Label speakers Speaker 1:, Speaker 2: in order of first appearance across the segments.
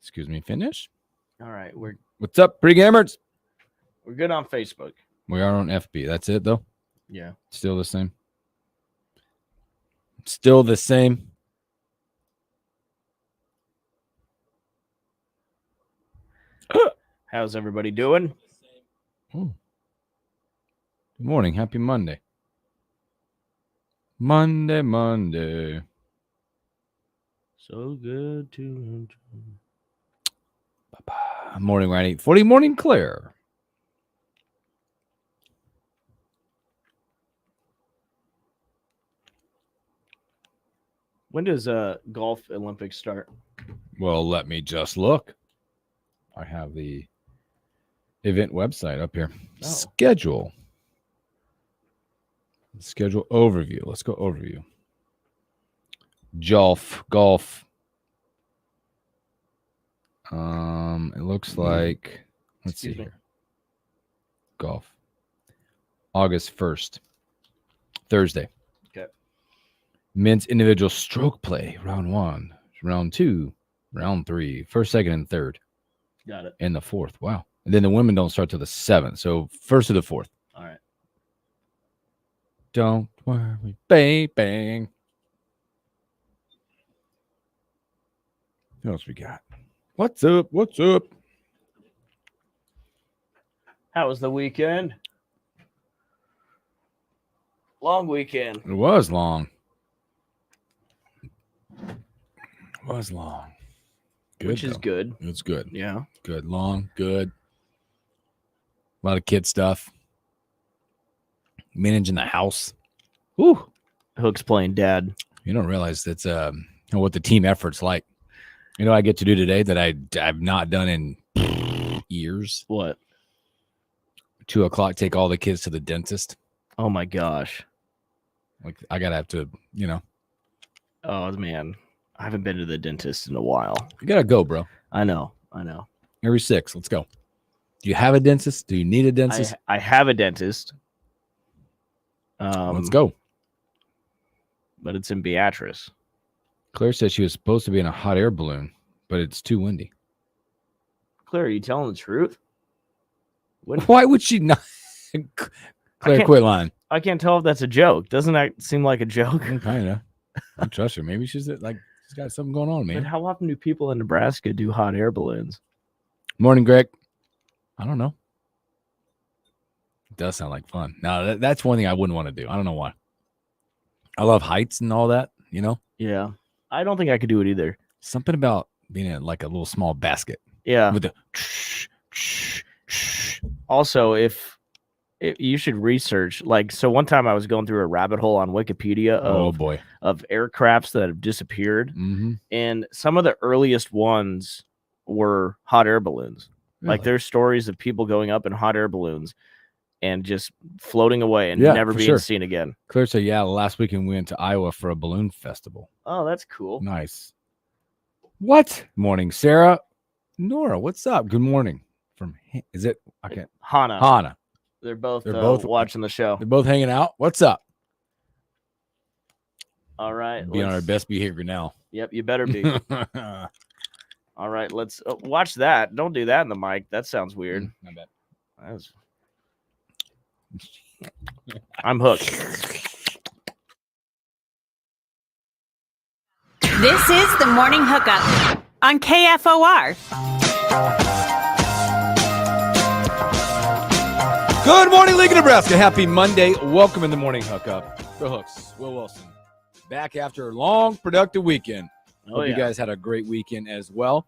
Speaker 1: Excuse me, finish.
Speaker 2: All right,
Speaker 1: What's up, pre-gamers?
Speaker 2: we're good on Facebook.
Speaker 1: We are on FB. That's it, though.
Speaker 2: Yeah.
Speaker 1: Still the same. Still the same.
Speaker 2: How's everybody doing?
Speaker 1: Good morning. Happy Monday. Monday.
Speaker 2: So good to
Speaker 1: Morning, right? 8:40. Morning, Claire.
Speaker 2: When does golf Olympics start?
Speaker 1: Well, let me just look. I have the event website up here.
Speaker 2: Oh.
Speaker 1: Schedule overview. Let's go overview. Golf. It looks like, let's see here. Golf. August 1st. Thursday.
Speaker 2: Okay.
Speaker 1: Men's individual stroke play, round 1, round 2, round 3, first, second, and third.
Speaker 2: Got it.
Speaker 1: And the 4th. Wow. And then the women don't start till the 7th. So 1st to the 4th.
Speaker 2: All right.
Speaker 1: Don't worry, bang. What else we got? What's up?
Speaker 2: How was the weekend? Long weekend.
Speaker 1: It was long. Good,
Speaker 2: Which is good.
Speaker 1: It's good.
Speaker 2: Yeah.
Speaker 1: Good. Long. Good. A lot of kid stuff. Managing the house.
Speaker 2: Woo. Hook's playing dad.
Speaker 1: You don't realize that's what the team effort's like. You know what I get to do today that I've not done in years?
Speaker 2: What?
Speaker 1: 2:00, take all the kids to the dentist.
Speaker 2: Oh my gosh.
Speaker 1: Like I gotta have to,
Speaker 2: Oh man. I haven't been to the dentist in a while.
Speaker 1: You gotta go, bro.
Speaker 2: I know.
Speaker 1: Every 6. Let's go. Do you have a dentist? Do you need a dentist?
Speaker 2: I have a dentist.
Speaker 1: Let's go.
Speaker 2: But it's in Beatrice.
Speaker 1: Claire said she was supposed to be in a hot air balloon, but it's too windy.
Speaker 2: Claire, are you telling the truth?
Speaker 1: Why would she not? Claire, quit lying.
Speaker 2: I can't tell if that's a joke. Doesn't that seem like a joke?
Speaker 1: Kind of. I trust her. Maybe she's got something going on, man.
Speaker 2: But how often do people in Nebraska do hot air balloons?
Speaker 1: Morning, Greg. I don't know. It does sound like fun. Now, that's one thing I wouldn't want to do. I don't know why. I love heights and all that,
Speaker 2: Yeah. I don't think I could do it either.
Speaker 1: Something about being in like a little small basket.
Speaker 2: Yeah.
Speaker 1: With the...
Speaker 2: Also, if you should research, so one time I was going through a rabbit hole on Wikipedia of aircrafts that have disappeared.
Speaker 1: Mm-hmm.
Speaker 2: And some of the earliest ones were hot air balloons.
Speaker 1: Really?
Speaker 2: Like there's stories of people going up in hot air balloons and just floating away and never being seen again.
Speaker 1: Claire said, last weekend we went to Iowa for a balloon festival.
Speaker 2: Oh, that's cool.
Speaker 1: Nice. What? Morning, Sarah. Nora, what's up? Good morning. Is it? Okay.
Speaker 2: Hana. They're both watching the show.
Speaker 1: They're both hanging out. What's up?
Speaker 2: All right.
Speaker 1: Be on our best behavior now.
Speaker 2: Yep, you better be. All right, let's watch that. Don't do that in the mic. That sounds weird.
Speaker 1: I bet.
Speaker 2: I'm hooked.
Speaker 3: This is the Morning Hookup on KFOR.
Speaker 1: Good morning, League of Nebraska. Happy Monday. Welcome in the Morning Hookup. The Hooks, Will Wilson. Back after a long, productive weekend. Hope you guys had a great weekend as well.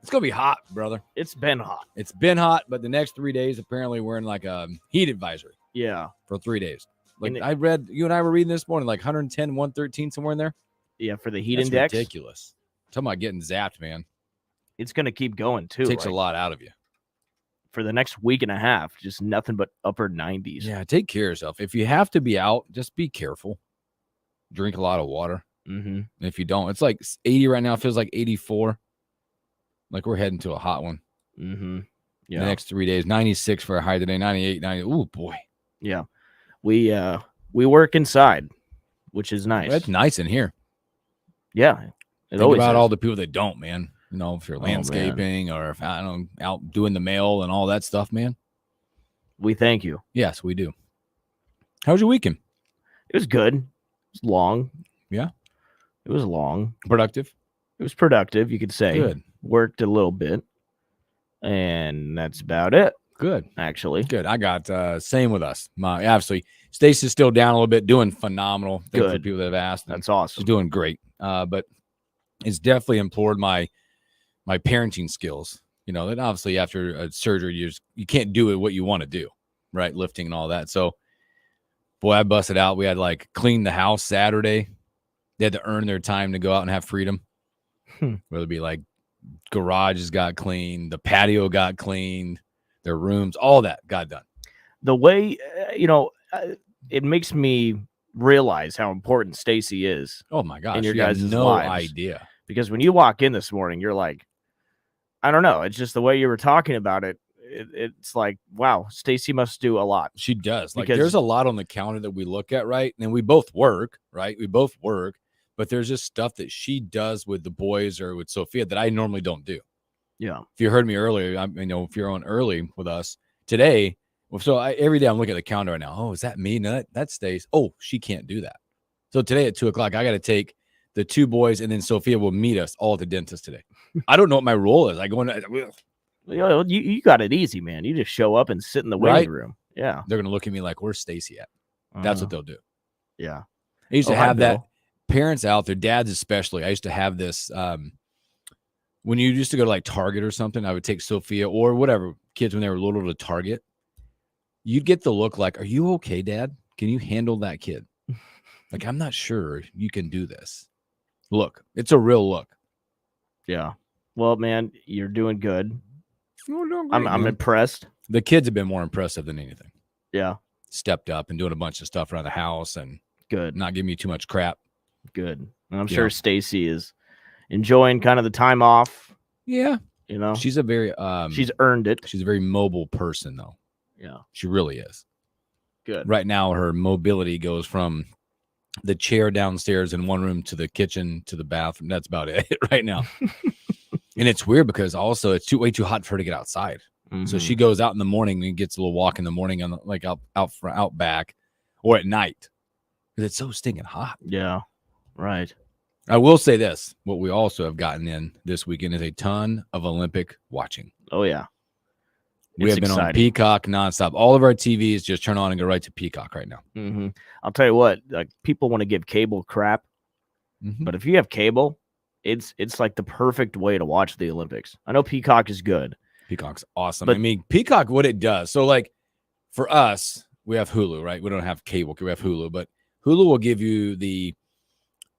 Speaker 1: It's going to be hot, brother.
Speaker 2: It's been hot.
Speaker 1: It's been hot, but the next 3 days, apparently we're in like a heat advisory.
Speaker 2: Yeah.
Speaker 1: For 3 days. I read, you and I were reading this morning, like 110, 113, somewhere in there.
Speaker 2: Yeah, for the heat index.
Speaker 1: Ridiculous. Talking about getting zapped, man.
Speaker 2: It's going to keep going, too.
Speaker 1: It takes a lot out of you.
Speaker 2: For the next week and a half, just nothing but upper 90s.
Speaker 1: Yeah, take care of yourself. If you have to be out, just be careful. Drink a lot of water.
Speaker 2: Mm-hmm.
Speaker 1: And if you don't, it's like 80 right now. It feels like 84. Like we're heading to a hot one.
Speaker 2: Mm-hmm. Yeah.
Speaker 1: The next 3 days, 96 for a high today, 98, 90. Oh, boy.
Speaker 2: Yeah. We work inside, which is nice.
Speaker 1: It's nice in here.
Speaker 2: Yeah.
Speaker 1: Think about all the people that don't, man. If you're landscaping or if I don't know, out doing the mail and all that stuff, man.
Speaker 2: We thank you.
Speaker 1: Yes, we do. How was your weekend?
Speaker 2: It was good. It was long.
Speaker 1: Yeah.
Speaker 2: It was long.
Speaker 1: Productive?
Speaker 2: It was productive, you could say.
Speaker 1: Good.
Speaker 2: Worked a little bit. And that's about it.
Speaker 1: Good.
Speaker 2: Actually.
Speaker 1: Good. I got same with us. Obviously, Stacey's still down a little bit, doing phenomenal. Thanks for people that have asked.
Speaker 2: That's awesome.
Speaker 1: She's doing great. But it's definitely implored my parenting skills. That obviously after a surgery, you can't do what you want to do, right? Lifting and all that. So, boy, I busted out. We had cleaned the house Saturday. They had to earn their time to go out and have freedom. Whether it be garages got cleaned, the patio got cleaned, their rooms, all that got done.
Speaker 2: The way, it makes me realize how important Stacey is.
Speaker 1: Oh my gosh.
Speaker 2: In your guys'
Speaker 1: no
Speaker 2: lives.
Speaker 1: idea.
Speaker 2: Because when you walk in this morning, you're like, I don't know. It's just the way you were talking about it. It's like, wow, Stacey must do a lot.
Speaker 1: She does. There's a lot on the counter that we look at, right? And we both work, right? We both work. But there's just stuff that she does with the boys or with Sophia that I normally don't do.
Speaker 2: Yeah.
Speaker 1: If you heard me earlier, if you're on early with us today, every day I'm looking at the counter right now. Oh, is that me? No, that stays. Oh, she can't do that. So today at 2:00, I got to take the two boys and then Sophia will meet us all at the dentist today. I don't know what my role is. I go in.
Speaker 2: You got it easy, man. You just show up and sit in the waiting room. Yeah.
Speaker 1: They're going to look at me like, where's Stacey at? That's what they'll do.
Speaker 2: Yeah.
Speaker 1: I used to have that. Parents out there, dads especially, I used to have this when you used to go to Target or something, I would take Sophia or whatever kids when they were little to Target. You'd get the look like, are you okay, Dad? Can you handle that kid? I'm not sure you can do this. Look, it's a real look.
Speaker 2: Yeah. Well, man, you're doing good.
Speaker 1: I'm
Speaker 2: impressed.
Speaker 1: The kids have been more impressive than anything.
Speaker 2: Yeah.
Speaker 1: Stepped up and doing a bunch of stuff around the house and
Speaker 2: good.
Speaker 1: Not giving me too much crap.
Speaker 2: Good. And I'm sure Stacey is enjoying kind of the time off.
Speaker 1: Yeah. She's a very
Speaker 2: she's earned it.
Speaker 1: She's a very mobile person though.
Speaker 2: Yeah.
Speaker 1: She really is.
Speaker 2: Good.
Speaker 1: Right now her mobility goes from the chair downstairs in one room to the kitchen to the bathroom. That's about it right now. And it's weird because also it's way too hot for her to get outside. Mm-hmm. So she goes out in the morning and gets a little walk in the morning on out back or at night. Because it's so stinking hot.
Speaker 2: Yeah. Right.
Speaker 1: I will say this. What we also have gotten in this weekend is a ton of Olympic watching.
Speaker 2: Oh, yeah.
Speaker 1: We have been on Peacock nonstop. All of our TVs just turn on and go right to Peacock right now.
Speaker 2: Mm-hmm. I'll tell you what, people want to give cable crap. Mm-hmm. But if you have cable, it's like the perfect way to watch the Olympics. I know Peacock is good.
Speaker 1: Peacock's awesome. But Peacock, what it does. So for us, we have Hulu, right? We don't have cable. We have Hulu, but Hulu will give you the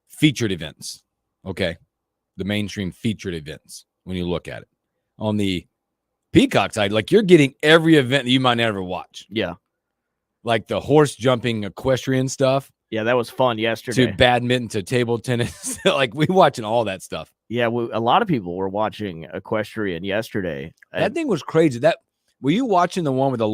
Speaker 1: featured events, okay? The mainstream featured events when you look at it. On the Peacock side, you're getting every event that you might never watch.
Speaker 2: Yeah.
Speaker 1: Like the horse jumping equestrian stuff.
Speaker 2: Yeah, that was fun yesterday.
Speaker 1: To badminton, to table tennis. We watching all that stuff.
Speaker 2: Yeah, a lot of people were watching equestrian yesterday.
Speaker 1: That thing was crazy. Were you watching the one with the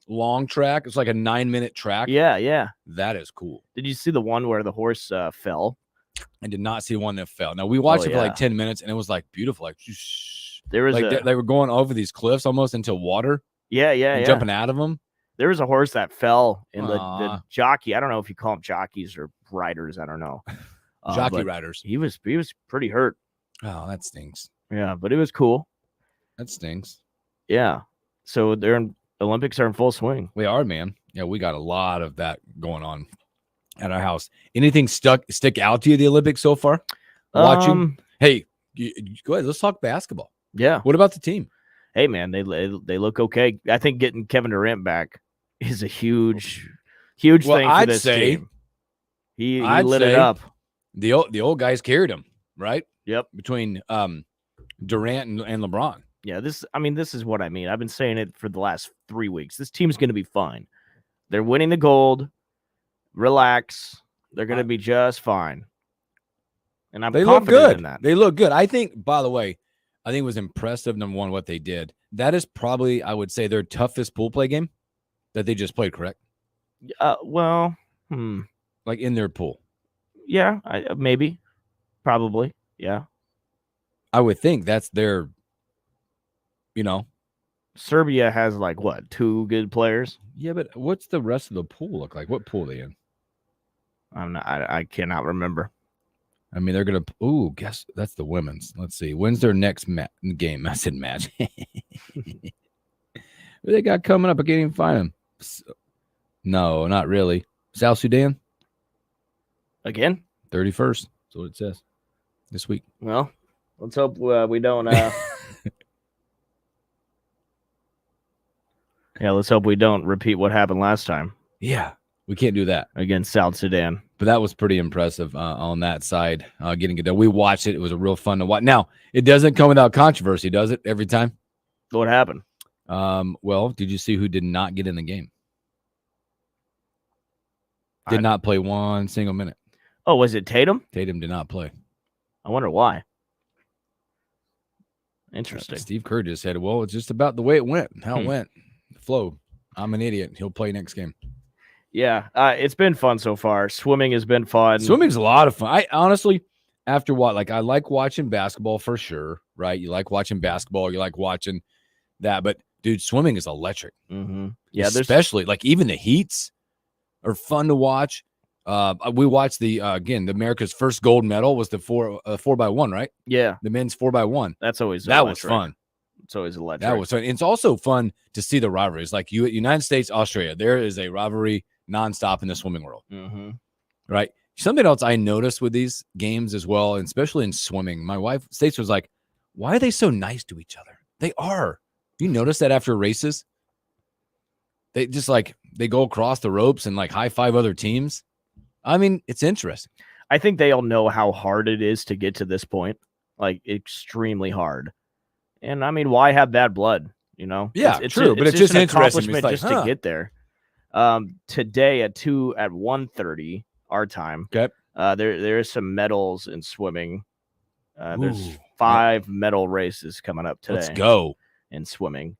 Speaker 1: long track? It's like a 9-minute track.
Speaker 2: Yeah.
Speaker 1: That is cool.
Speaker 2: Did you see the one where the horse fell?
Speaker 1: I did not see one that fell. Now we watched it for 10 minutes and it was beautiful.
Speaker 2: There was
Speaker 1: they were going over these cliffs almost into water.
Speaker 2: Yeah.
Speaker 1: Jumping out of them.
Speaker 2: There was a horse that fell in the jockey. I don't know if you call them jockeys or riders. I don't know.
Speaker 1: Jockey riders.
Speaker 2: He was pretty hurt.
Speaker 1: Oh, that stinks.
Speaker 2: Yeah, but it was cool.
Speaker 1: That stinks.
Speaker 2: Yeah. So Olympics are in full swing.
Speaker 1: We are, man. Yeah, we got a lot of that going on at our house. Anything stick out to you the Olympics so far? Watching? Hey, go ahead. Let's talk basketball.
Speaker 2: Yeah.
Speaker 1: What about the team?
Speaker 2: Hey, man, they look okay. I think getting Kevin Durant back is a huge thing for this team. He lit it up.
Speaker 1: The old guys carried him, right?
Speaker 2: Yep.
Speaker 1: Between Durant and LeBron.
Speaker 2: Yeah, this is what I mean. I've been saying it for the last 3 weeks. This team's going to be fine. They're winning the gold. Relax. They're going to be just fine. And I'm confident in that.
Speaker 1: They look good. I think, by the way, it was impressive, number one, what they did. That is probably, I would say, their toughest pool play game that they just played, correct?
Speaker 2: In their
Speaker 1: pool.
Speaker 2: Yeah, maybe. Probably. Yeah.
Speaker 1: I would think that's their,
Speaker 2: Serbia has like what, 2 good players?
Speaker 1: Yeah, but what's the rest of the pool look like? What pool are they in?
Speaker 2: I cannot remember.
Speaker 1: I mean, they're gonna. Ooh, guess that's the women's. Let's see. When's their next game? I said match. Who they got coming up? I can't even find them. No, not really. South Sudan.
Speaker 2: Again?
Speaker 1: 31st. That's what it says. This week.
Speaker 2: Well, let's hope we don't. Yeah, let's hope we don't repeat what happened last time
Speaker 1: Yeah, we can't do that.
Speaker 2: against South Sudan.
Speaker 1: But that was pretty impressive on that side, getting it done. We watched it. It was a real fun to watch. Now, it doesn't come without controversy, does it, every time?
Speaker 2: What happened?
Speaker 1: Well, did you see who did not get in the game? Did not play one single minute.
Speaker 2: Oh, was it Tatum?
Speaker 1: Tatum did not play.
Speaker 2: I wonder why. Interesting.
Speaker 1: Steve Kerr just said, well, it's just about the way it went, how it went. The flow. I'm an idiot. He'll play next game.
Speaker 2: Yeah, it's been fun so far. Swimming has been fun.
Speaker 1: Swimming's a lot of fun. I honestly, after what, like, I like watching basketball for sure, right? You like watching basketball. You like watching that. But, dude, swimming is electric.
Speaker 2: Mm-hmm. Yeah,
Speaker 1: especially, like, even the heats are fun to watch. We watched the America's first gold medal was the 4x1, right?
Speaker 2: Yeah,
Speaker 1: the men's 4x1.
Speaker 2: That's always
Speaker 1: that was fun.
Speaker 2: It's always electric.
Speaker 1: That was fun. It's also fun to see the rivalries, like United States, Australia. There is a rivalry nonstop in the swimming world, right? Something else I noticed with these games as well, and especially in swimming, my wife States was like, "Why are they so nice to each other?" They are. You notice that after races, they just like they go across the ropes and like high five other teams. I mean, it's interesting.
Speaker 2: I think they all know how hard it is to get to this point, like extremely hard. And I mean, why have bad blood?
Speaker 1: Yeah, it's true. But it's just an interesting
Speaker 2: accomplishment just to get there. Today at 1:30 our time.
Speaker 1: Okay.
Speaker 2: There is some medals in swimming. There's 5 medal races coming up today.
Speaker 1: Let's go
Speaker 2: in swimming.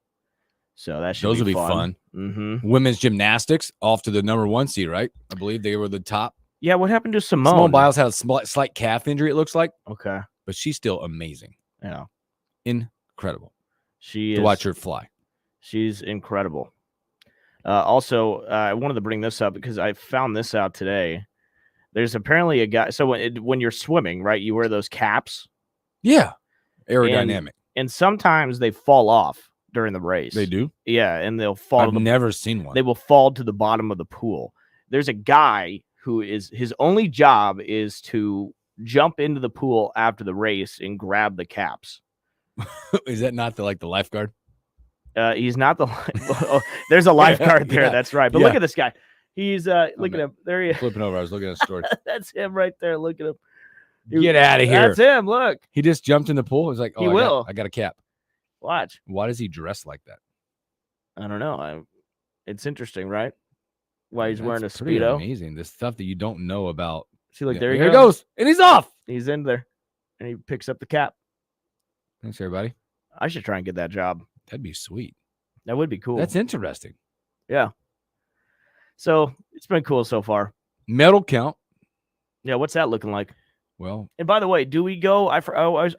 Speaker 2: So that should
Speaker 1: those
Speaker 2: be
Speaker 1: will be fun.
Speaker 2: Mm-hmm.
Speaker 1: Women's gymnastics off to the number 1 seed, right? I believe they were the top.
Speaker 2: Yeah, what happened to Simone?
Speaker 1: Simone Biles had a slight calf injury, it looks like.
Speaker 2: Okay.
Speaker 1: But she's still amazing.
Speaker 2: Yeah.
Speaker 1: Incredible.
Speaker 2: She is.
Speaker 1: To watch her fly.
Speaker 2: She's incredible. Also, I wanted to bring this up because I found this out today. There's apparently a guy. So when you're swimming, right, you wear those caps.
Speaker 1: Yeah. Aerodynamic.
Speaker 2: And sometimes they fall off during the race.
Speaker 1: They do?
Speaker 2: Yeah, and they'll fall.
Speaker 1: I've never seen one.
Speaker 2: They will fall to the bottom of the pool. There's a guy who is his only job is to jump into the pool after the race and grab the caps.
Speaker 1: Is that not the lifeguard?
Speaker 2: He's not the. Oh, there's a lifeguard there.
Speaker 1: Yeah.
Speaker 2: That's right. But look at this guy. He's look at him. There he is.
Speaker 1: Flipping over. I was looking at a story.
Speaker 2: That's him right there. Look at him.
Speaker 1: Get out of here.
Speaker 2: That's him. Look.
Speaker 1: He just jumped in the pool. He's like, oh,
Speaker 2: he will.
Speaker 1: I got a cap.
Speaker 2: Watch.
Speaker 1: Why does he dress like that?
Speaker 2: I don't know. It's interesting, right? Why he's wearing a
Speaker 1: pretty
Speaker 2: Speedo.
Speaker 1: Amazing. The stuff that you don't know about.
Speaker 2: See, look,
Speaker 1: Yeah,
Speaker 2: there he
Speaker 1: goes.
Speaker 2: goes.
Speaker 1: And he's off.
Speaker 2: He's in there. And he picks up the cap.
Speaker 1: Thanks, everybody.
Speaker 2: I should try and get that job.
Speaker 1: That'd be sweet.
Speaker 2: That would be cool.
Speaker 1: That's interesting.
Speaker 2: Yeah. So it's been cool so far.
Speaker 1: Medal count.
Speaker 2: Yeah, what's that looking like?
Speaker 1: Well,
Speaker 2: and by the way, do we go? I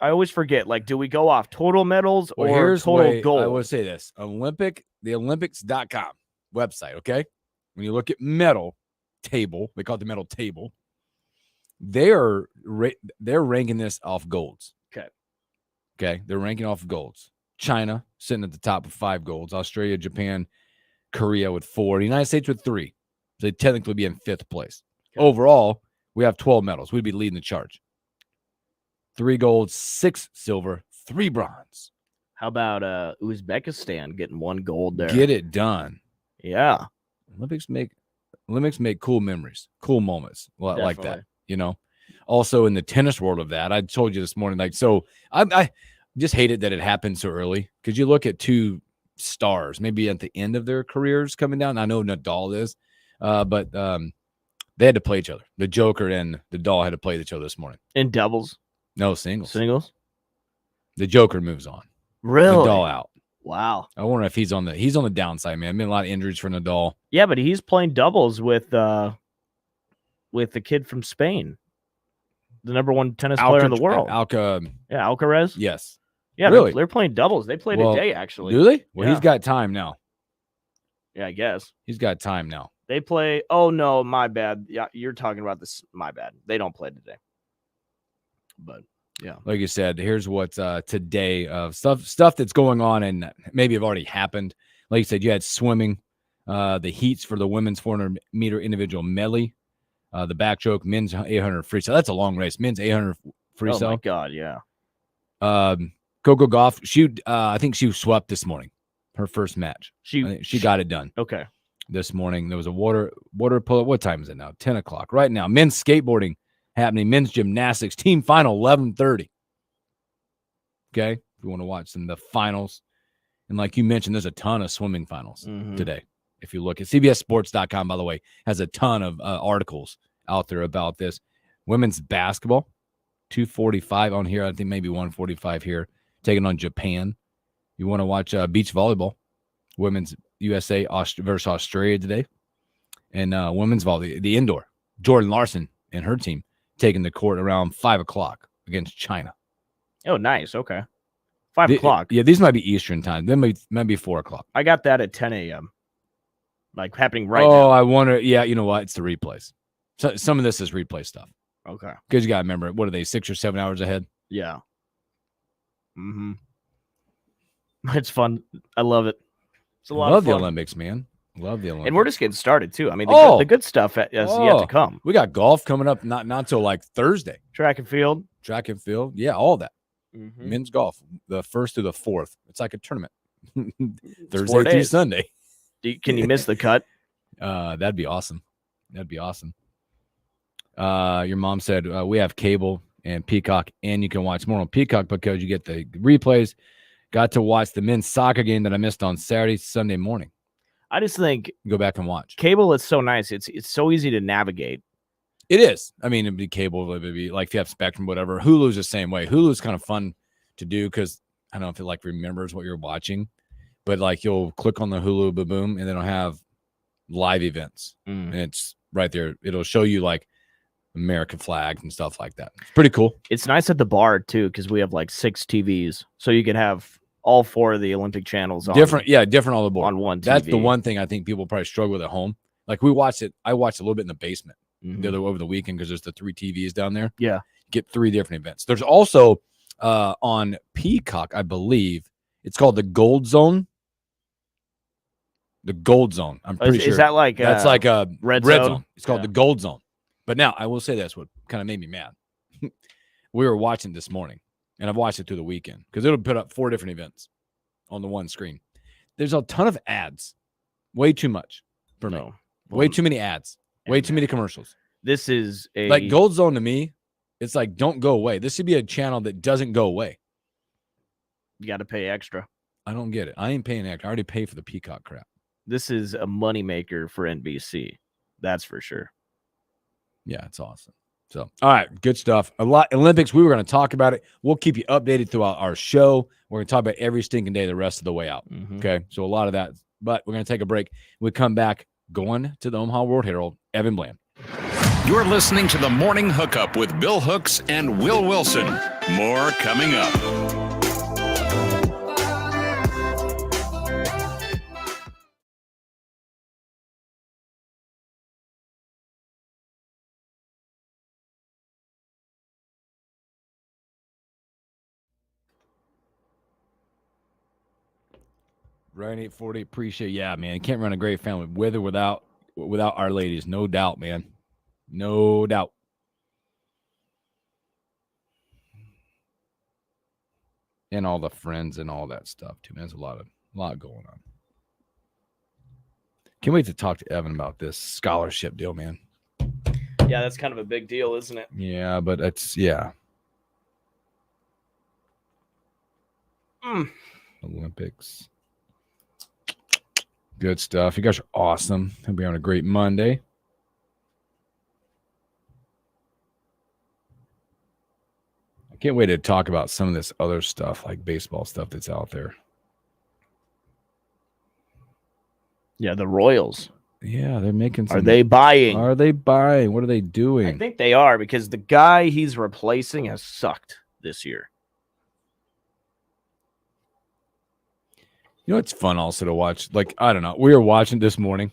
Speaker 2: always forget. Like, do we go off total medals or total gold?
Speaker 1: I will say this: the Olympics.com website. Okay, when you look at medal table, they call it the medal table. They're ranking this off golds. Okay, they're ranking off golds. China sitting at the top with 5 golds. Australia, Japan, Korea with 4. The United States with 3. So they technically be in 5th place. Okay. Overall, we have 12 medals. We'd be leading the charge. 3 gold, 6 silver, 3 bronze.
Speaker 2: How about Uzbekistan getting 1 gold there?
Speaker 1: Get it done.
Speaker 2: Yeah.
Speaker 1: Olympics make cool memories, cool moments like that. Also in the tennis world of that, I told you this morning, I just hate it that it happened so early because you look at 2 stars, maybe at the end of their careers coming down. I know Nadal is, but they had to play each other. The Joker and Nadal had to play each other this morning.
Speaker 2: In doubles?
Speaker 1: No, singles.
Speaker 2: Singles?
Speaker 1: The Joker moves on.
Speaker 2: Really?
Speaker 1: Nadal out.
Speaker 2: Wow.
Speaker 1: I wonder if he's on the downside, man. Been a lot of injuries for Nadal.
Speaker 2: Yeah, but he's playing doubles with the kid from Spain. the number one tennis player in the world.
Speaker 1: Yeah,
Speaker 2: Alcaraz.
Speaker 1: yes.
Speaker 2: Yeah,
Speaker 1: Really?
Speaker 2: they're playing doubles. They play today, actually.
Speaker 1: Do they? Well,
Speaker 2: Yeah.
Speaker 1: he's got time now.
Speaker 2: Yeah, I guess.
Speaker 1: He's got time now.
Speaker 2: They play. Oh, no, my bad. Yeah, you're talking about this. My bad. They don't play today. But, yeah.
Speaker 1: Like you said, here's what's today of stuff that's going on and maybe have already happened. Like you said, you had swimming, the heats for the women's 400-meter individual medley, the backstroke, men's 800 freestyle. That's a long race. Men's 800 freestyle.
Speaker 2: Oh, my God, yeah.
Speaker 1: Coco Gauff, I think she swept this morning, her first match. She got it done.
Speaker 2: Okay.
Speaker 1: This morning there was a water polo. What time is it now? 10 o'clock right now. Men's skateboarding happening. Men's gymnastics team final 11:30. Okay, if you want to watch the finals, and like you mentioned, there's a ton of swimming finals today. If you look at CBSSports.com, by the way, has a ton of articles out there about this. Women's basketball, 2:45 on here. I think maybe 1:45 here. Taking on Japan. You want to watch beach volleyball, women's USA versus Australia today, and women's volleyball, the indoor. Jordan Larson and her team taking the court around 5 o'clock against China.
Speaker 2: Oh, nice. Okay. 5 o'clock.
Speaker 1: Yeah, these might be Eastern time. Then might be 4 o'clock.
Speaker 2: I got that at 10 a.m. Like happening right now.
Speaker 1: Oh, I wonder. Yeah, you know what? It's the replays. So some of this is replay stuff.
Speaker 2: Okay.
Speaker 1: Because you got to remember, what are they, 6 or 7 hours ahead?
Speaker 2: Yeah. It's fun. I love it. It's a lot of fun.
Speaker 1: Love the Olympics, man. Love the Olympics.
Speaker 2: And we're just getting started, too. I mean, the good stuff has yet to come.
Speaker 1: We got golf coming up not till like Thursday.
Speaker 2: Track and field.
Speaker 1: Yeah, all that. Men's golf, the 1st through the 4th. It's like a tournament. Thursday through Sunday.
Speaker 2: Can you miss the cut?
Speaker 1: That'd be awesome. Your mom said we have cable and Peacock, and you can watch more on Peacock because you get the replays. Got to watch the men's soccer game that I missed on Sunday morning.
Speaker 2: I just think
Speaker 1: go back and watch.
Speaker 2: Cable is so nice. It's so easy to navigate.
Speaker 1: It is. I mean, it'd be cable. It'd be like if you have Spectrum, whatever. Hulu's the same way. Hulu's kind of fun to do because I don't know if it like remembers what you're watching, but like you'll click on the Hulu, boom, and then it'll have live events, and it's right there. It'll show you like American flags and stuff like that. It's pretty cool.
Speaker 2: It's nice at the bar too because we have like 6 TVs, so you can have all 4 of the Olympic channels on
Speaker 1: different all the board
Speaker 2: on one TV.
Speaker 1: That's the one thing I think people probably struggle with at home. Like we watched it. I watched a little bit in the basement over the weekend because there's the 3 TVs down there.
Speaker 2: Yeah,
Speaker 1: get 3 different events. There's also on Peacock, I believe it's called the Gold Zone. The Gold Zone. I'm pretty sure.
Speaker 2: Is that like
Speaker 1: that's like a
Speaker 2: red zone?
Speaker 1: It's called the Gold Zone. But now I will say that's what kind of made me mad. We were watching this morning, and I've watched it through the weekend because it'll put up 4 different events on the one screen. There's a ton of ads, way too much for me. Way too many ads, way too many commercials.
Speaker 2: This is
Speaker 1: like Gold Zone to me. It's like don't go away. This should be a channel that doesn't go away.
Speaker 2: You got to pay extra.
Speaker 1: I don't get it. I ain't paying extra. I already pay for the Peacock crap.
Speaker 2: This is a moneymaker for NBC. That's for sure.
Speaker 1: Yeah, it's awesome. So, all right, good stuff. A lot Olympics. We were going to talk about it. We'll keep you updated throughout our show. We're going to talk about every stinking day the rest of the way out. Okay, so a lot of that. But we're going to take a break. We come back going to the Omaha World Herald. Evan Bland.
Speaker 4: You're listening to the Morning Hookup with Bill Hooks and Will Wilson. More coming up.
Speaker 1: Ryan 840, appreciate. Yeah, man, you can't run a great family with or without our ladies, no doubt, man, no doubt. And all the friends and all that stuff too, man. There's a lot going on. Can't wait to talk to Evan about this scholarship deal, man.
Speaker 2: Yeah, that's kind of a big deal, isn't it?
Speaker 1: Yeah, but it's Olympics. Good stuff. You guys are awesome. Hope you're having a great Monday. I can't wait to talk about some of this other stuff, like baseball stuff that's out there.
Speaker 2: Yeah, the Royals.
Speaker 1: Yeah, they're making some.
Speaker 2: Are they buying?
Speaker 1: Are they buying? What are they
Speaker 2: I
Speaker 1: doing?
Speaker 2: think they are because the guy he's replacing has sucked this year.
Speaker 1: You know, it's fun also to watch. Like, I don't know. We were watching this morning.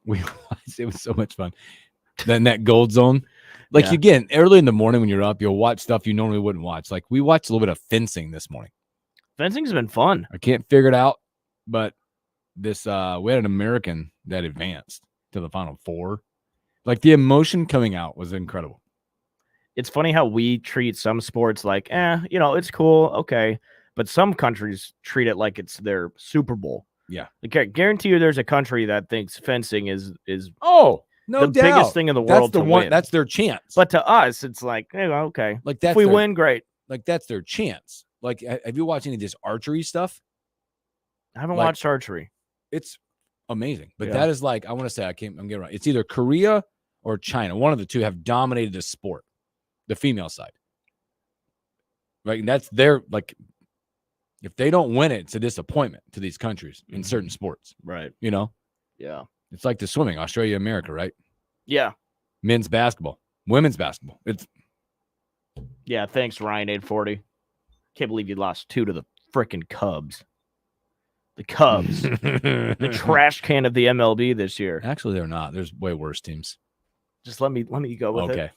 Speaker 1: It was so much fun. Then that gold zone. Like,
Speaker 2: Yeah.
Speaker 1: again, early in the morning when you're up, you'll watch stuff you normally wouldn't watch. Like, we watched a little bit of fencing this morning.
Speaker 2: Fencing's been fun.
Speaker 1: I can't figure it out, but this we had an American that advanced to the Final Four. Like, the emotion coming out was incredible.
Speaker 2: It's funny how we treat some sports like, it's cool, okay. But some countries treat it like it's their Super Bowl.
Speaker 1: Yeah.
Speaker 2: Like, I guarantee you there's a country that thinks fencing is
Speaker 1: Oh, no
Speaker 2: the
Speaker 1: doubt.
Speaker 2: biggest thing in the world
Speaker 1: That's the
Speaker 2: to
Speaker 1: one.
Speaker 2: win.
Speaker 1: That's their chance.
Speaker 2: But to us, it's like, hey, well, okay.
Speaker 1: like
Speaker 2: If
Speaker 1: that's
Speaker 2: we
Speaker 1: their,
Speaker 2: win, great.
Speaker 1: Like that's their chance. Like, have you watched any of this archery stuff?
Speaker 2: I haven't
Speaker 1: Like-
Speaker 2: watched archery.
Speaker 1: It's amazing. But
Speaker 2: Yeah.
Speaker 1: that is like, I want to say, I'm getting it right. It's either Korea or China. One of the two have dominated this sport, the female side. Right. And that's their, like, if they don't win it, it's a disappointment to these countries in certain sports.
Speaker 2: Right.
Speaker 1: You know,
Speaker 2: Yeah.
Speaker 1: it's like the swimming, Australia, America, right?
Speaker 2: Yeah.
Speaker 1: Men's basketball, women's basketball. It's
Speaker 2: Yeah. Thanks, Ryan 840. Can't believe you lost 2 to the freaking Cubs. The Cubs. The trash can of the MLB this year.
Speaker 1: Actually, they're not. There's way worse teams.
Speaker 2: Just let me go with it.
Speaker 1: Okay.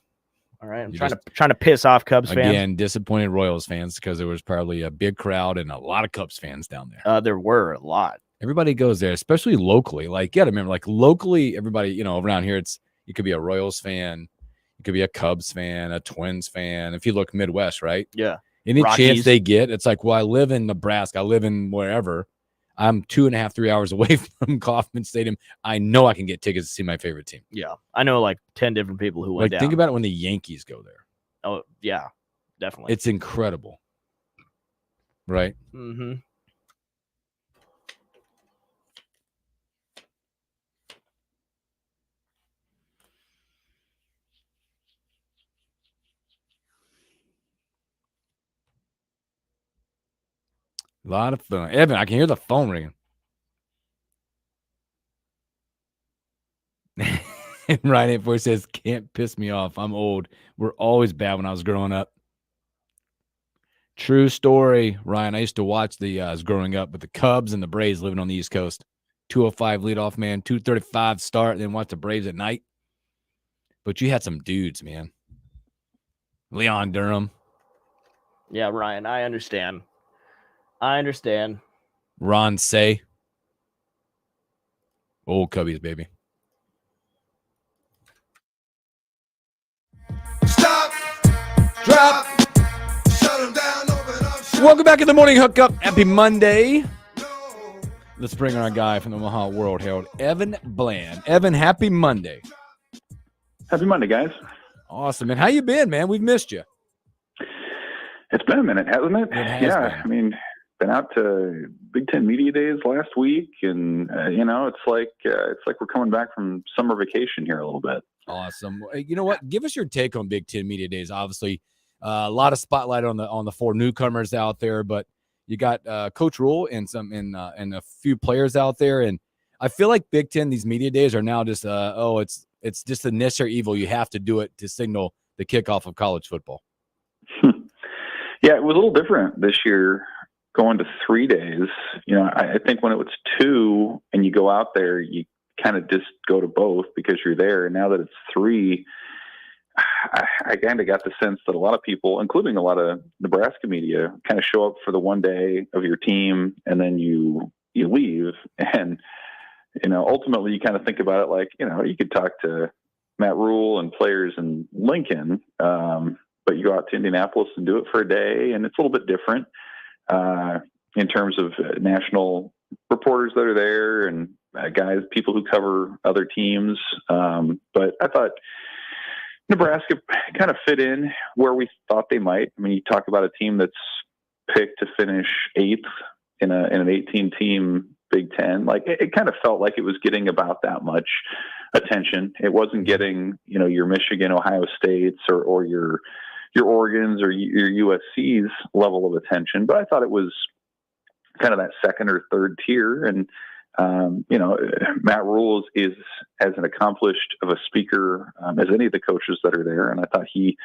Speaker 2: All right. I'm
Speaker 1: You
Speaker 2: trying to piss off Cubs fans.
Speaker 1: Again, disappointed Royals fans because there was probably a big crowd and a lot of Cubs fans down there.
Speaker 2: There were a lot.
Speaker 1: Everybody goes there, especially locally. Like, you got to remember, like, locally, everybody, around here, you could be a Royals fan, you could be a Cubs fan, a Twins fan. If you look Midwest, right?
Speaker 2: Yeah.
Speaker 1: Any
Speaker 2: Rockies.
Speaker 1: chance they get, it's like, well, I live in Nebraska, I live in wherever. I'm 2.5, 3 hours away from Kauffman Stadium. I know I can get tickets to see my favorite team.
Speaker 2: Yeah. I know like 10 different people who went
Speaker 1: Like,
Speaker 2: down.
Speaker 1: think about it when the Yankees go there.
Speaker 2: Oh, yeah. Definitely.
Speaker 1: It's incredible. Right?
Speaker 2: Mm-hmm.
Speaker 1: A lot of fun. Evan, I can hear the phone ringing. Ryan 84 says, can't piss me off. I'm old. We're always bad when I was growing up. True story, Ryan. I used to watch as growing up with the Cubs and the Braves living on the East Coast. 205 leadoff man, 235 start, then watch the Braves at night. But you had some dudes, man. Leon Durham.
Speaker 2: Yeah, Ryan, I understand.
Speaker 1: Ron Say. Old Cubbies, baby.
Speaker 5: Stop, drop, shut 'em down, open up, shut
Speaker 1: Welcome back to the Morning Hookup. Happy Monday.
Speaker 5: no.
Speaker 1: Let's bring our guy from the Omaha World Herald, Evan Bland. Evan, happy Monday.
Speaker 6: Happy Monday, guys.
Speaker 1: Awesome, man. How you been, man? We've missed you.
Speaker 6: It's been a minute, hasn't it?
Speaker 1: It has
Speaker 6: yeah,
Speaker 1: been.
Speaker 6: I mean, been out to Big Ten Media Days last week, and it's like we're coming back from summer vacation here a little bit.
Speaker 1: Awesome. You know what? Give us your take on Big Ten Media Days. Obviously, a lot of spotlight on the 4 newcomers out there, but you got Coach Rule and and a few players out there, and I feel like Big Ten, these media days are now just it's just a necessary evil. You have to do it to signal the kickoff of college football.
Speaker 6: Yeah, it was a little different this year, going to 3 days. I think when it was 2 and you go out there, you kind of just go to both because you're there. And now that it's 3, I kind of got the sense that a lot of people, including a lot of Nebraska media, kind of show up for the one day of your team and then you leave. And, ultimately you kind of think about it like, you could talk to Matt Rule and players in Lincoln, but you go out to Indianapolis and do it for a day, and it's a little bit different in terms of national reporters that are there and people who cover other teams. But I thought Nebraska kind of fit in where we thought they might. I mean, you talk about a team that's picked to finish 8th in an 18-team Big Ten. Like it kind of felt like it was getting about that much attention. It wasn't getting, your Michigan, Ohio States, or your Oregons or your USC's level of attention. But I thought it was kind of that second or third tier. And Matt Rule is as an accomplished of a speaker as any of the coaches that are there. And I thought he,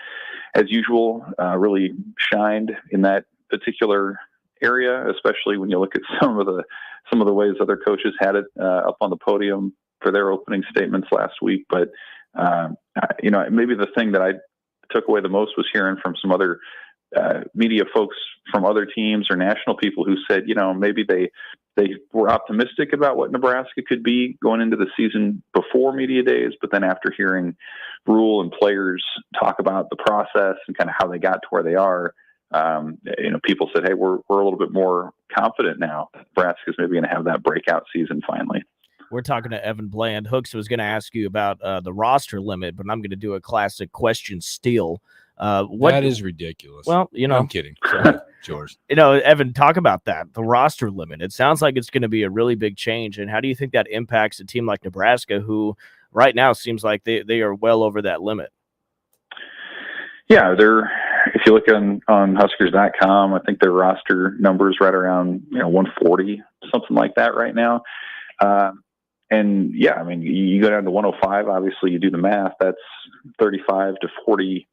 Speaker 6: as usual, really shined in that particular area, especially when you look at some of the ways other coaches had it up on the podium for their opening statements last week. But, maybe the thing that I took away the most was hearing from some other media folks from other teams or national people who said, maybe they were optimistic about what Nebraska could be going into the season before media days, but then after hearing Rule and players talk about the process and kind of how they got to where they are, people said, hey, we're a little bit more confident now. Nebraska's maybe going to have that breakout season finally.
Speaker 2: We're talking to Evan Bland. Hooks was going to ask you about the roster limit, but I'm going to do a classic question steal.
Speaker 1: That is ridiculous.
Speaker 2: Well,
Speaker 1: I'm kidding. Sorry, George.
Speaker 2: Evan, talk about that, the roster limit. It sounds like it's going to be a really big change. And how do you think that impacts a team like Nebraska, who right now seems like they are well over that limit?
Speaker 6: Yeah, if you look on Huskers.com, I think their roster number is right around 140, something like that right now. And yeah, I mean, you go down to 105. Obviously, you do the math. That's 35 to 40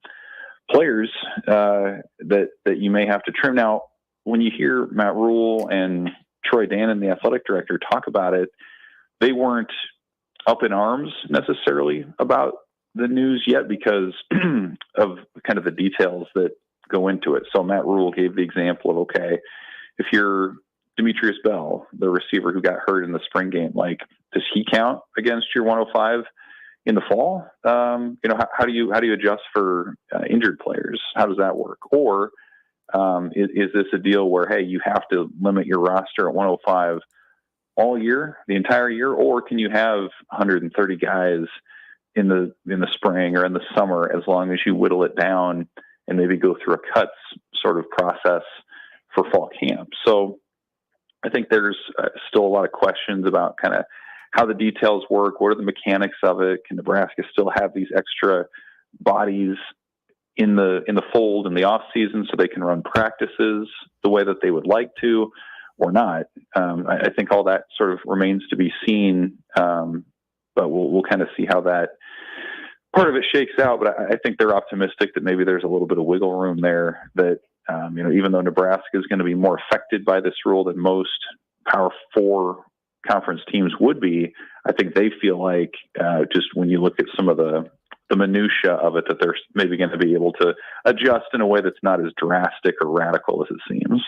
Speaker 6: players that you may have to trim. Now, when you hear Matt Rule and Troy Dannon, the athletic director, talk about it, they weren't up in arms necessarily about the news yet because of kind of the details that go into it. So Matt Rule gave the example of, okay, if you're Demetrius Bell, the receiver who got hurt in the spring game, does he count against your 105 in the fall? How do you adjust for injured players? How does that work? Or is this a deal where, hey, you have to limit your roster at 105 all year, the entire year, or can you have 130 guys in the spring or in the summer as long as you whittle it down and maybe go through a cuts sort of process for fall camp? So I think there's still a lot of questions about kind of how the details work. What are the mechanics of it? Can Nebraska still have these extra bodies in the fold in the off season so they can run practices the way that they would like to, or not? I think all that sort of remains to be seen. But we'll kind of see how that part of it shakes out. But I think they're optimistic that maybe there's a little bit of wiggle room there that, even though Nebraska is going to be more affected by this rule than most Power 4 conference teams would be, I think they feel like just when you look at some of the minutia of it, that they're maybe going to be able to adjust in a way that's not as drastic or radical as it seems.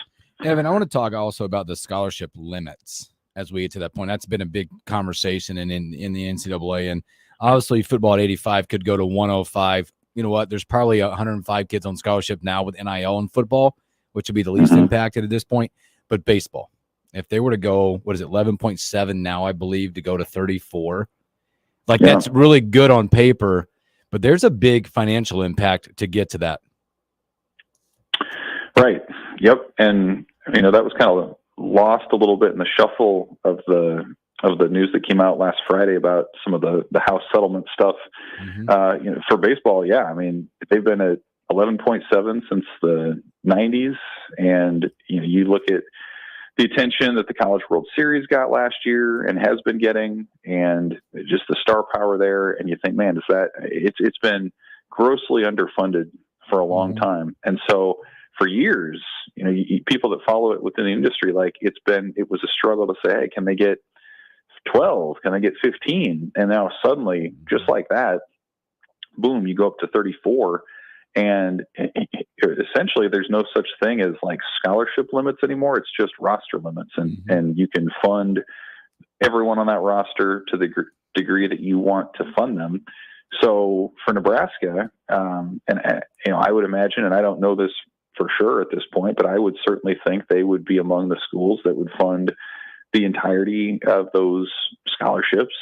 Speaker 1: Evan, I want to talk also about the scholarship limits as we get to that point. That's been a big conversation in the NCAA, and obviously football at 85 could go to 105. You know what? There's probably 105 kids on scholarship now with NIL and football, which would be the least impacted at this point. But baseball, if they were to go, 11.7 now, I believe, to go to 34, that's really good on paper, but there's a big financial impact to get to that.
Speaker 6: Right. Yep. And that was kind of lost a little bit in the shuffle of the news that came out last Friday about some of the House settlement stuff. For baseball, yeah, I mean, they've been at 11.7 since the 90s, and you look at the attention that the College World Series got last year and has been getting, and just the star power there, and you think, man, it's been grossly underfunded for a long time, and so for years, people that follow it within the industry, it was a struggle to say, hey, can they get 12? Can I get 15? And now suddenly, just like that, boom, you go up to 34. And essentially there's no such thing as scholarship limits anymore. It's just roster limits. And you can fund everyone on that roster to the degree that you want to fund them. So for Nebraska, I would imagine, and I don't know this for sure at this point, but I would certainly think they would be among the schools that would fund the entirety of those scholarships.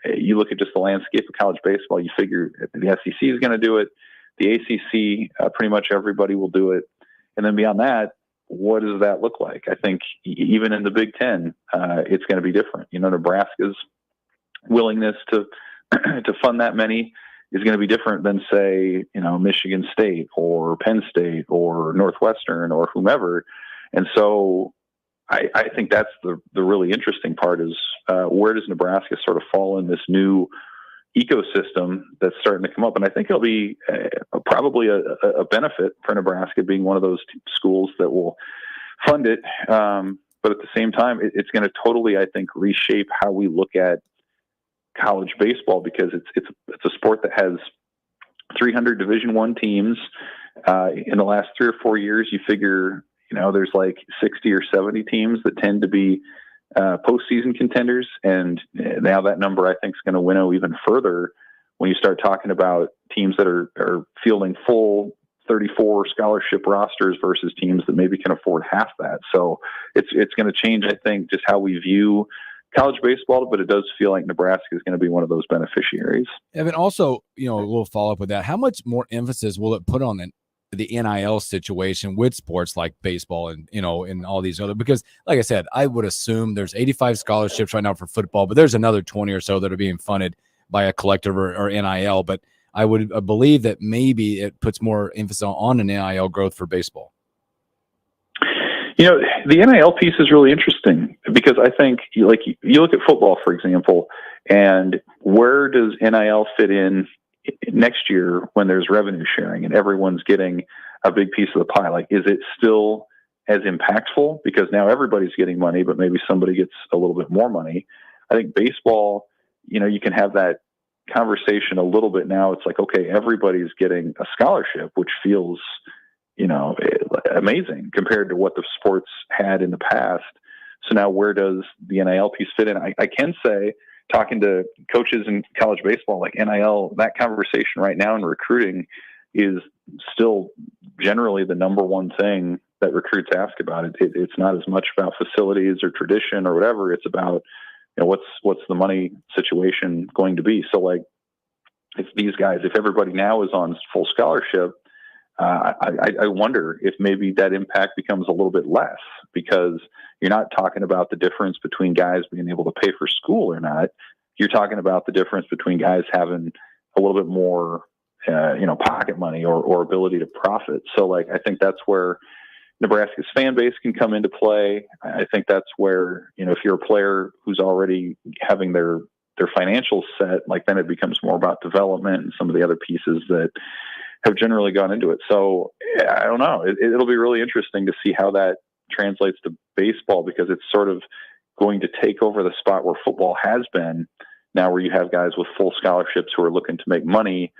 Speaker 6: You look at just the landscape of college baseball, you figure the SEC is going to do it. The ACC, pretty much everybody will do it. And then beyond that, what does that look like? I think even in the Big Ten, it's going to be different. Nebraska's willingness to fund that many is going to be different than, say, Michigan State or Penn State or Northwestern or whomever. And so I think that's the really interesting part is where does Nebraska sort of fall in this new ecosystem that's starting to come up? And I think it'll be probably a benefit for Nebraska being one of those schools that will fund it. But at the same time, it's going to totally, I think, reshape how we look at college baseball, because it's a sport that has 300 Division I teams. In the last 3 or 4 years, you figure, there's like 60 or 70 teams that tend to be postseason contenders. And now that number, I think, is going to winnow even further when you start talking about teams that are fielding full 34 scholarship rosters versus teams that maybe can afford half that. So it's going to change, I think, just how we view college baseball, but it does feel like Nebraska is going to be one of those beneficiaries.
Speaker 1: Evan, also, a little follow up with that. How much more emphasis will it put on the NIL situation with sports like baseball and, and all these other, because like I said, I would assume there's 85 scholarships right now for football, but there's another 20 or so that are being funded by a collective or NIL. But I would believe that maybe it puts more emphasis on an NIL growth for baseball.
Speaker 6: The NIL piece is really interesting because I think you look at football, for example, and where does NIL fit in next year when there's revenue sharing and everyone's getting a big piece of the pie? Like, is it still as impactful because now everybody's getting money, but maybe somebody gets a little bit more money? I think baseball, you can have that conversation a little bit now. It's like, okay, everybody's getting a scholarship, which feels amazing compared to what the sports had in the past. So now where does the NIL piece fit in? I can say, talking to coaches in college baseball, like NIL, that conversation right now in recruiting is still generally the number one thing that recruits ask about. It's not as much about facilities or tradition or whatever. It's about, what's the money situation going to be? So like, if everybody now is on full scholarship, I wonder if maybe that impact becomes a little bit less, because you're not talking about the difference between guys being able to pay for school or not. You're talking about the difference between guys having a little bit more, pocket money or ability to profit. So like, I think that's where Nebraska's fan base can come into play. I think that's where, if you're a player who's already having their financials set, like then it becomes more about development and some of the other pieces that have generally gone into it. So I don't know. It'll be really interesting to see how that translates to baseball, because it's sort of going to take over the spot where football has been now, where you have guys with full scholarships who are looking to make money,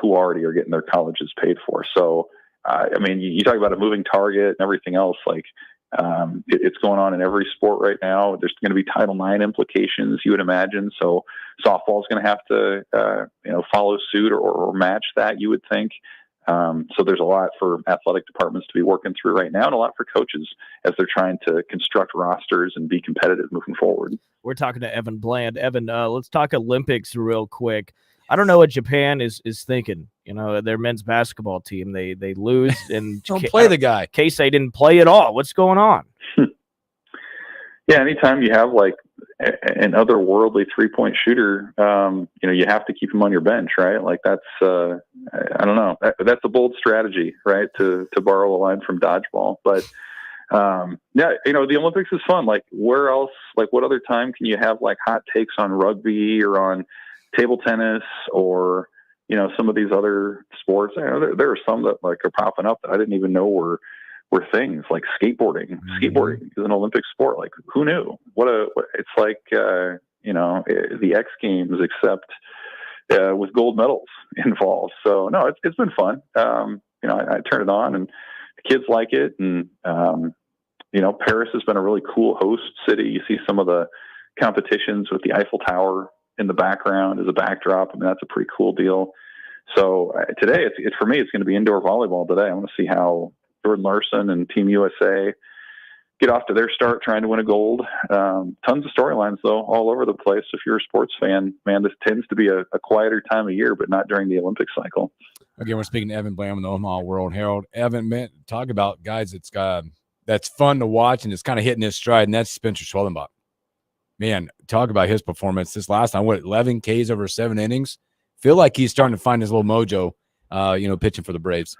Speaker 6: who already are getting their colleges paid for. So, you talk about a moving target and everything else, like it's going on in every sport right now. There's going to be Title IX implications, you would imagine. So softball is going to have to, follow suit or match that, you would think. So there's a lot for athletic departments to be working through right now, and a lot for coaches as they're trying to construct rosters and be competitive moving forward.
Speaker 2: We're talking to Evan Bland. Evan, let's talk Olympics real quick. I don't know what Japan is thinking. Their men's basketball team, they lose and
Speaker 1: don't play the guy.
Speaker 2: Casey didn't play at all. What's going on?
Speaker 6: Yeah, anytime you have like an otherworldly 3-point shooter, you have to keep him on your bench, right? Like that's, I don't know, that's a bold strategy, right? To borrow a line from dodgeball, but the Olympics is fun. Like where else, like what other time can you have like hot takes on rugby or on table tennis or, some of these other sports? There are some that like are popping up that I didn't even know were things, like skateboarding. Mm-hmm. Skateboarding is an Olympic sport. Like who knew? It's like, the X Games, except with gold medals involved. So no, it's been fun. I turn it on and the kids like it. And, Paris has been a really cool host city. You see some of the competitions with the Eiffel Tower in the background as a backdrop. That's a pretty cool deal. So today it's for me, it's going to be indoor volleyball today. I want to see how Jordan Larson and Team USA get off to their start trying to win a gold. Tons of storylines though, all over the place. If you're a sports fan, man, this tends to be a quieter time of year, but not during the Olympic cycle.
Speaker 1: Again, we're speaking to Evan Bland from the Omaha World Herald. Evan, man, talk about guys that's fun to watch and it's kind of hitting his stride, and that's Spencer Schwellenbach. Man, talk about his performance this last time. 11 Ks over 7 innings. Feel like he's starting to find his little mojo, pitching for the Braves.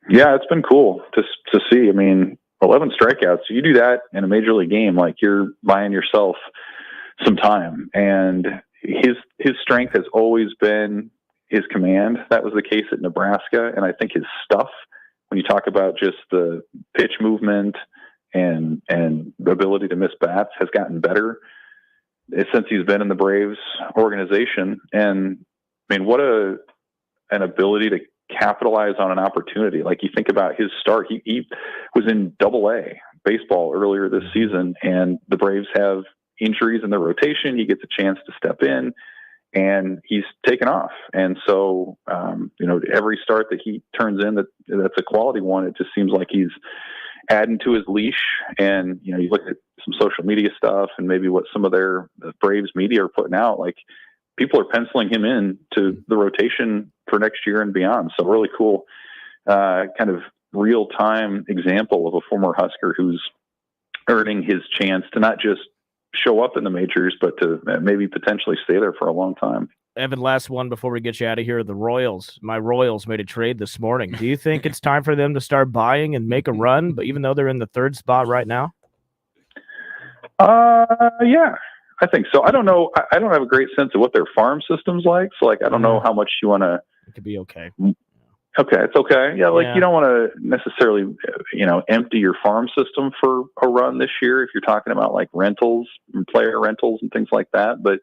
Speaker 6: Yeah, it's been cool to see. 11 strikeouts. You do that in a major league game, like you're buying yourself some time. And his strength has always been his command. That was the case at Nebraska. And I think his stuff, when you talk about just the pitch movement and the ability to miss bats, has gotten better since he's been in the Braves organization. And I mean, what an ability to capitalize on an opportunity. Like, you think about his start, he was in Double-A baseball earlier this season, and the Braves have injuries in the rotation. He gets a chance to step in, and he's taken off. And so, every start that he turns in that's a quality one, it just seems like he's adding to his leash. And, you look at some social media stuff and maybe what some of the Braves media are putting out, like, people are penciling him in to the rotation for next year and beyond. So really cool, kind of real-time example of a former Husker who's earning his chance to not just show up in the majors, but to maybe potentially stay there for a long time.
Speaker 2: Evan, last one before we get you out of here. The Royals. My Royals made a trade this morning. Do you think it's time for them to start buying and make a run, but even though they're in the third spot right now?
Speaker 6: Yeah, I think so. I don't know. I don't have a great sense of what their farm system's like. So, like, I don't know how much you want to.
Speaker 2: It could be okay.
Speaker 6: Okay, it's okay. Yeah, you don't want to necessarily, empty your farm system for a run this year if you're talking about like rentals and player rentals and things like that. But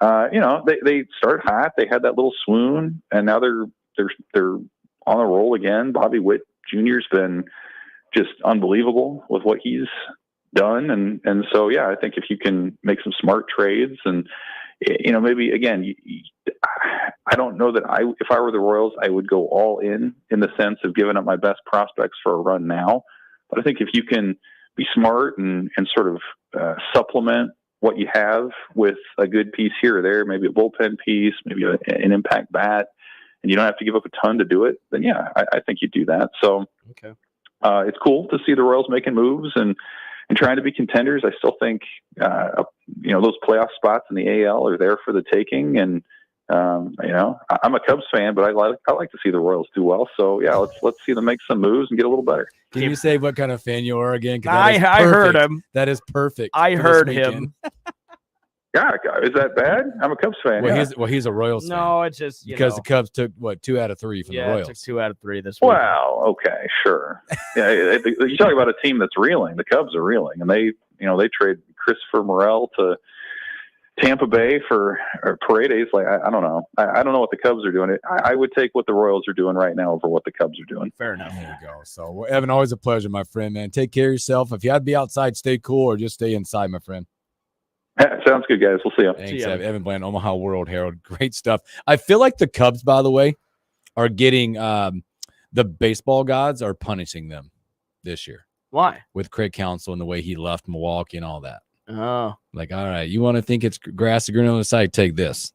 Speaker 6: they start hot. They had that little swoon, and now they're on a roll again. Bobby Witt Jr.'s been just unbelievable with what he's done, and so yeah, I think if you can make some smart trades, and maybe again, I don't know that if I were the Royals, I would go all in the sense of giving up my best prospects for a run now. But I think if you can be smart and sort of supplement what you have with a good piece here or there, maybe a bullpen piece, maybe an impact bat, and you don't have to give up a ton to do it, then yeah, I think you do that. So
Speaker 2: okay.
Speaker 6: It's cool to see the Royals making moves and trying to be contenders. I still think, those playoff spots in the AL are there for the taking. And, I'm a Cubs fan, but I like to see the Royals do well. So yeah, let's see them make some moves and get a little better.
Speaker 1: Can you say what kind of fan you are again?
Speaker 2: I heard him.
Speaker 1: That is perfect.
Speaker 2: I heard him.
Speaker 6: Yeah, is that bad? I'm a Cubs fan.
Speaker 1: Well, he's a Royals fan.
Speaker 2: No, it's just
Speaker 1: because the Cubs took 2 out of 3 from the Royals.
Speaker 2: Took 2 out of 3 this week.
Speaker 6: Wow. Okay, sure. Yeah, you talk about a team that's reeling. The Cubs are reeling, and they trade Christopher Morel to Tampa Bay for Paredes. Like, I don't know. I don't know what the Cubs are doing. I would take what the Royals are doing right now over what the Cubs are doing.
Speaker 2: Fair enough.
Speaker 1: There you go. So, well, Evan, always a pleasure, my friend, man. Take care of yourself. If you had to be outside, stay cool, or just stay inside, my friend.
Speaker 6: Sounds good, guys. We'll see you.
Speaker 1: Thanks, Evan Bland, Omaha World Herald. Great stuff. I feel like the Cubs, by the way, are getting the baseball gods are punishing them this year.
Speaker 2: Why?
Speaker 1: With Craig Counsell and the way he left Milwaukee and all that.
Speaker 2: Oh.
Speaker 1: Like, all right, you want to think it's grass to green on the side, take this.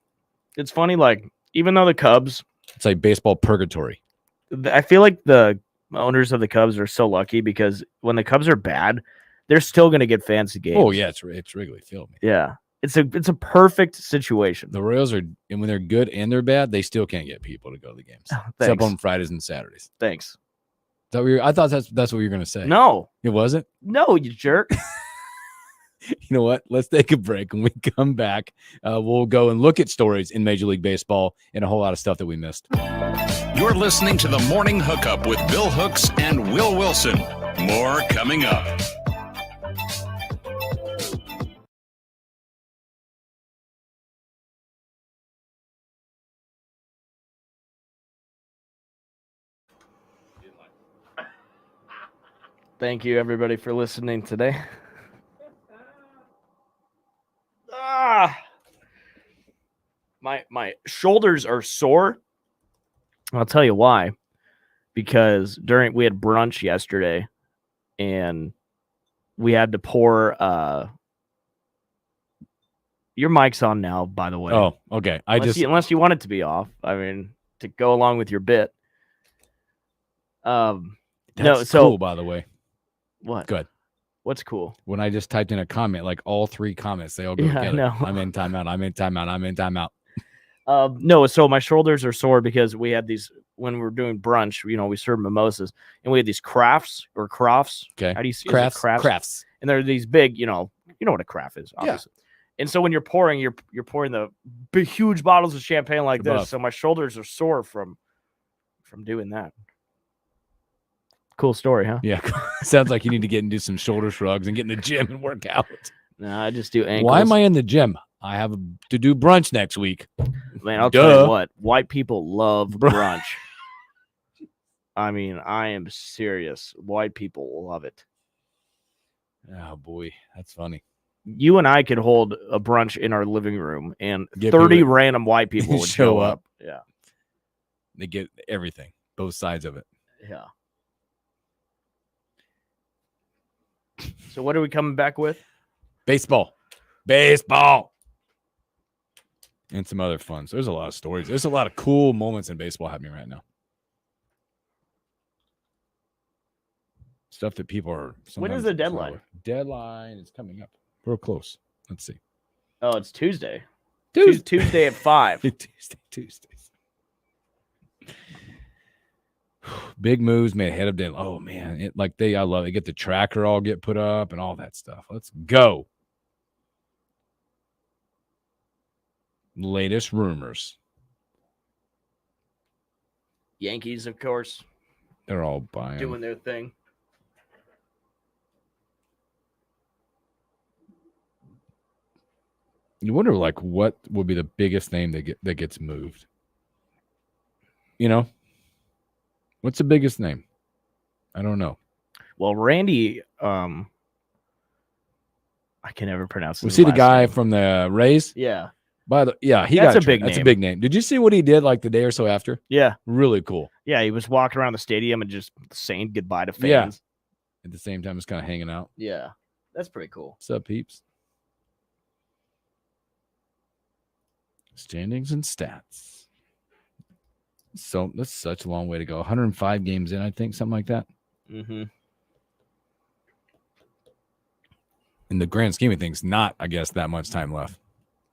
Speaker 2: It's funny, like, even though the Cubs...
Speaker 1: It's like baseball purgatory.
Speaker 2: I feel like the owners of the Cubs are so lucky because when the Cubs are bad, they're still going to get fancy games.
Speaker 1: Oh, yeah, it's Wrigley Field. Man.
Speaker 2: Yeah. It's a perfect situation.
Speaker 1: The Royals are, and when they're good and they're bad, they still can't get people to go to the games. Except on Fridays and Saturdays.
Speaker 2: Thanks.
Speaker 1: I thought that's what you were going to say.
Speaker 2: No.
Speaker 1: It wasn't?
Speaker 2: No, you jerk.
Speaker 1: You know what? Let's take a break. When we come back, we'll go and look at stories in Major League Baseball and a whole lot of stuff that we missed.
Speaker 4: You're listening to the Morning Hookup with Bill Hooks and Will Wilson. More coming up.
Speaker 2: Thank you, everybody, for listening today. My shoulders are sore. I'll tell you why. Because we had brunch yesterday, and we had to pour. Your mic's on now, by the way.
Speaker 1: Oh, okay.
Speaker 2: Unless you want it to be off. I mean, to go along with your bit.
Speaker 1: That's cool, by the way.
Speaker 2: What?
Speaker 1: Good.
Speaker 2: What's cool?
Speaker 1: When I just typed in a comment, like all 3 comments, they all go together.
Speaker 2: No.
Speaker 1: I'm in timeout. I'm in timeout. I'm in timeout.
Speaker 2: No, so my shoulders are sore because we had these when we were doing brunch, we served mimosas, and we had these crafts.
Speaker 1: Okay.
Speaker 2: How do you see
Speaker 1: Crafts.
Speaker 2: And they're these big, you know what a craft is, obviously. And so when you're pouring, you're pouring the big, huge bottles of champagne like
Speaker 1: Above.
Speaker 2: this. So my shoulders are sore from doing that. Cool story, huh?
Speaker 1: Yeah. Sounds like you need to get and do some shoulder shrugs and get in the gym and work out.
Speaker 2: No, I just do ankles.
Speaker 1: Why am I in the gym? I have to do brunch next week.
Speaker 2: Man, I'll tell you what. White people love brunch. I mean, I am serious. White people love it.
Speaker 1: Oh, boy. That's funny.
Speaker 2: You and I could hold a brunch in our living room, and
Speaker 1: Get
Speaker 2: 30
Speaker 1: people-
Speaker 2: random white people would show up. Yeah.
Speaker 1: They get everything, both sides of it.
Speaker 2: Yeah. So what are we coming back with?
Speaker 1: Baseball. And some other fun. So there's a lot of stories. There's a lot of cool moments in baseball happening right now. Stuff that people are.
Speaker 2: When is the deadline?
Speaker 1: Deadline is coming up. We're close. Let's see.
Speaker 2: Oh, it's Tuesday.
Speaker 1: Tuesday.
Speaker 2: Tuesday at 5.
Speaker 1: Tuesdays. Big moves made ahead of deadline. Oh man, I love it. Get the tracker all get put up and all that stuff. Let's go. Latest rumors.
Speaker 2: Yankees, of course,
Speaker 1: They're all buying.
Speaker 2: doing their thing.
Speaker 1: You wonder, what would be the biggest name that gets moved? What's the biggest name? I don't know.
Speaker 2: Well, Randy, I can never pronounce.
Speaker 1: We
Speaker 2: his
Speaker 1: see the
Speaker 2: last
Speaker 1: guy
Speaker 2: name.
Speaker 1: from the Rays.
Speaker 2: Yeah,
Speaker 1: That's
Speaker 2: That's a big
Speaker 1: That's a
Speaker 2: name.
Speaker 1: big name. Did you see what he did the day or so after?
Speaker 2: yeah,
Speaker 1: Really cool.
Speaker 2: yeah. He was walking around the stadium and just saying goodbye to
Speaker 1: Yeah.
Speaker 2: fans.
Speaker 1: At the same time, it's kind of hanging out.
Speaker 2: Yeah, that's pretty cool.
Speaker 1: What's up, peeps? Standings and stats. So that's such a long way to go. 105 games in, I think, something like that.
Speaker 2: Mm-hmm.
Speaker 1: In the grand scheme of things, not, I guess, that much time left.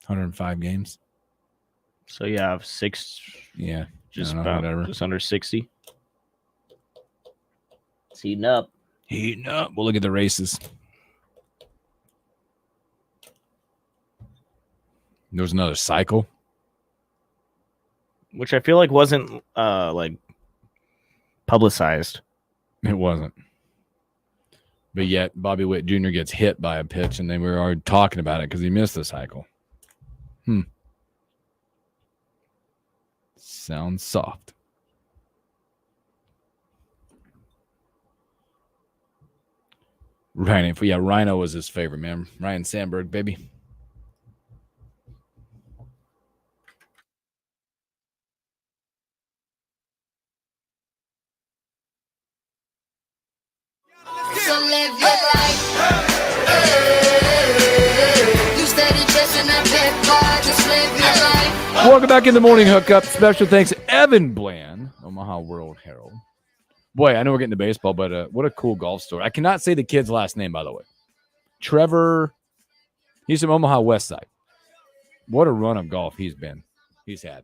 Speaker 1: 105 games.
Speaker 2: So you have 6,
Speaker 1: Yeah.
Speaker 2: just
Speaker 1: I don't know,
Speaker 2: about
Speaker 1: whatever.
Speaker 2: just under 60. It's heating up.
Speaker 1: Heating up. We'll look at the races. There was another cycle.
Speaker 2: Which I feel like wasn't publicized.
Speaker 1: It wasn't. But yet, Bobby Witt Jr. gets hit by a pitch, and then we were already talking about it because he missed the cycle. Sounds soft. Rhino was his favorite, man. Ryan Sandberg, baby.
Speaker 7: So live your life. You steady chasing that big car, just live your life.
Speaker 1: Welcome back in the morning hookup. Special thanks, Evan Bland, Omaha World Herald. Boy, I know we're getting to baseball, but what a cool golf story. I cannot say the kid's last name, by the way. Trevor, he's from Omaha West Side. What a run of golf he's had. I don't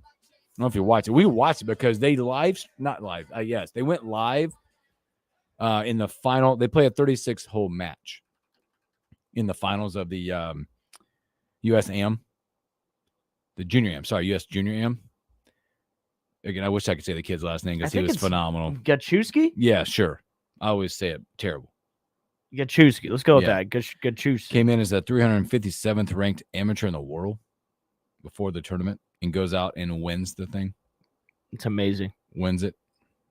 Speaker 1: know if you watch it. We watched it because they they went live in the final. They play a 36-hole match in the finals of the US Am. The Junior Am. Sorry, US Junior Am. Again, I wish I could say the kid's last name because he was phenomenal.
Speaker 2: Gachewski?
Speaker 1: Yeah, sure. I always say it terrible.
Speaker 2: Gachewski. Let's go with
Speaker 1: Yeah.
Speaker 2: that. Gachewski.
Speaker 1: Came in as the 357th ranked amateur in the world before the tournament and goes out and wins the thing.
Speaker 2: It's amazing.
Speaker 1: Wins it.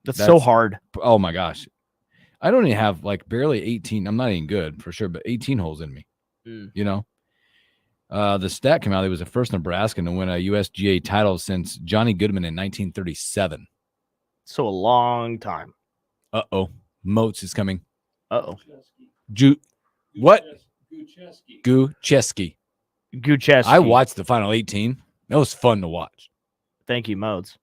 Speaker 2: That's so hard.
Speaker 1: Oh my gosh. I don't even have barely 18. I'm not even good for sure, but 18 holes in me. The stat came out. He was the first Nebraskan to win a USGA title since Johnny Goodman in 1937.
Speaker 2: So a long time.
Speaker 1: Uh-oh. Moats is coming.
Speaker 2: Uh-oh.
Speaker 1: What? Gucheski. I watched the final 18. That was fun to watch.
Speaker 2: Thank you, Modes.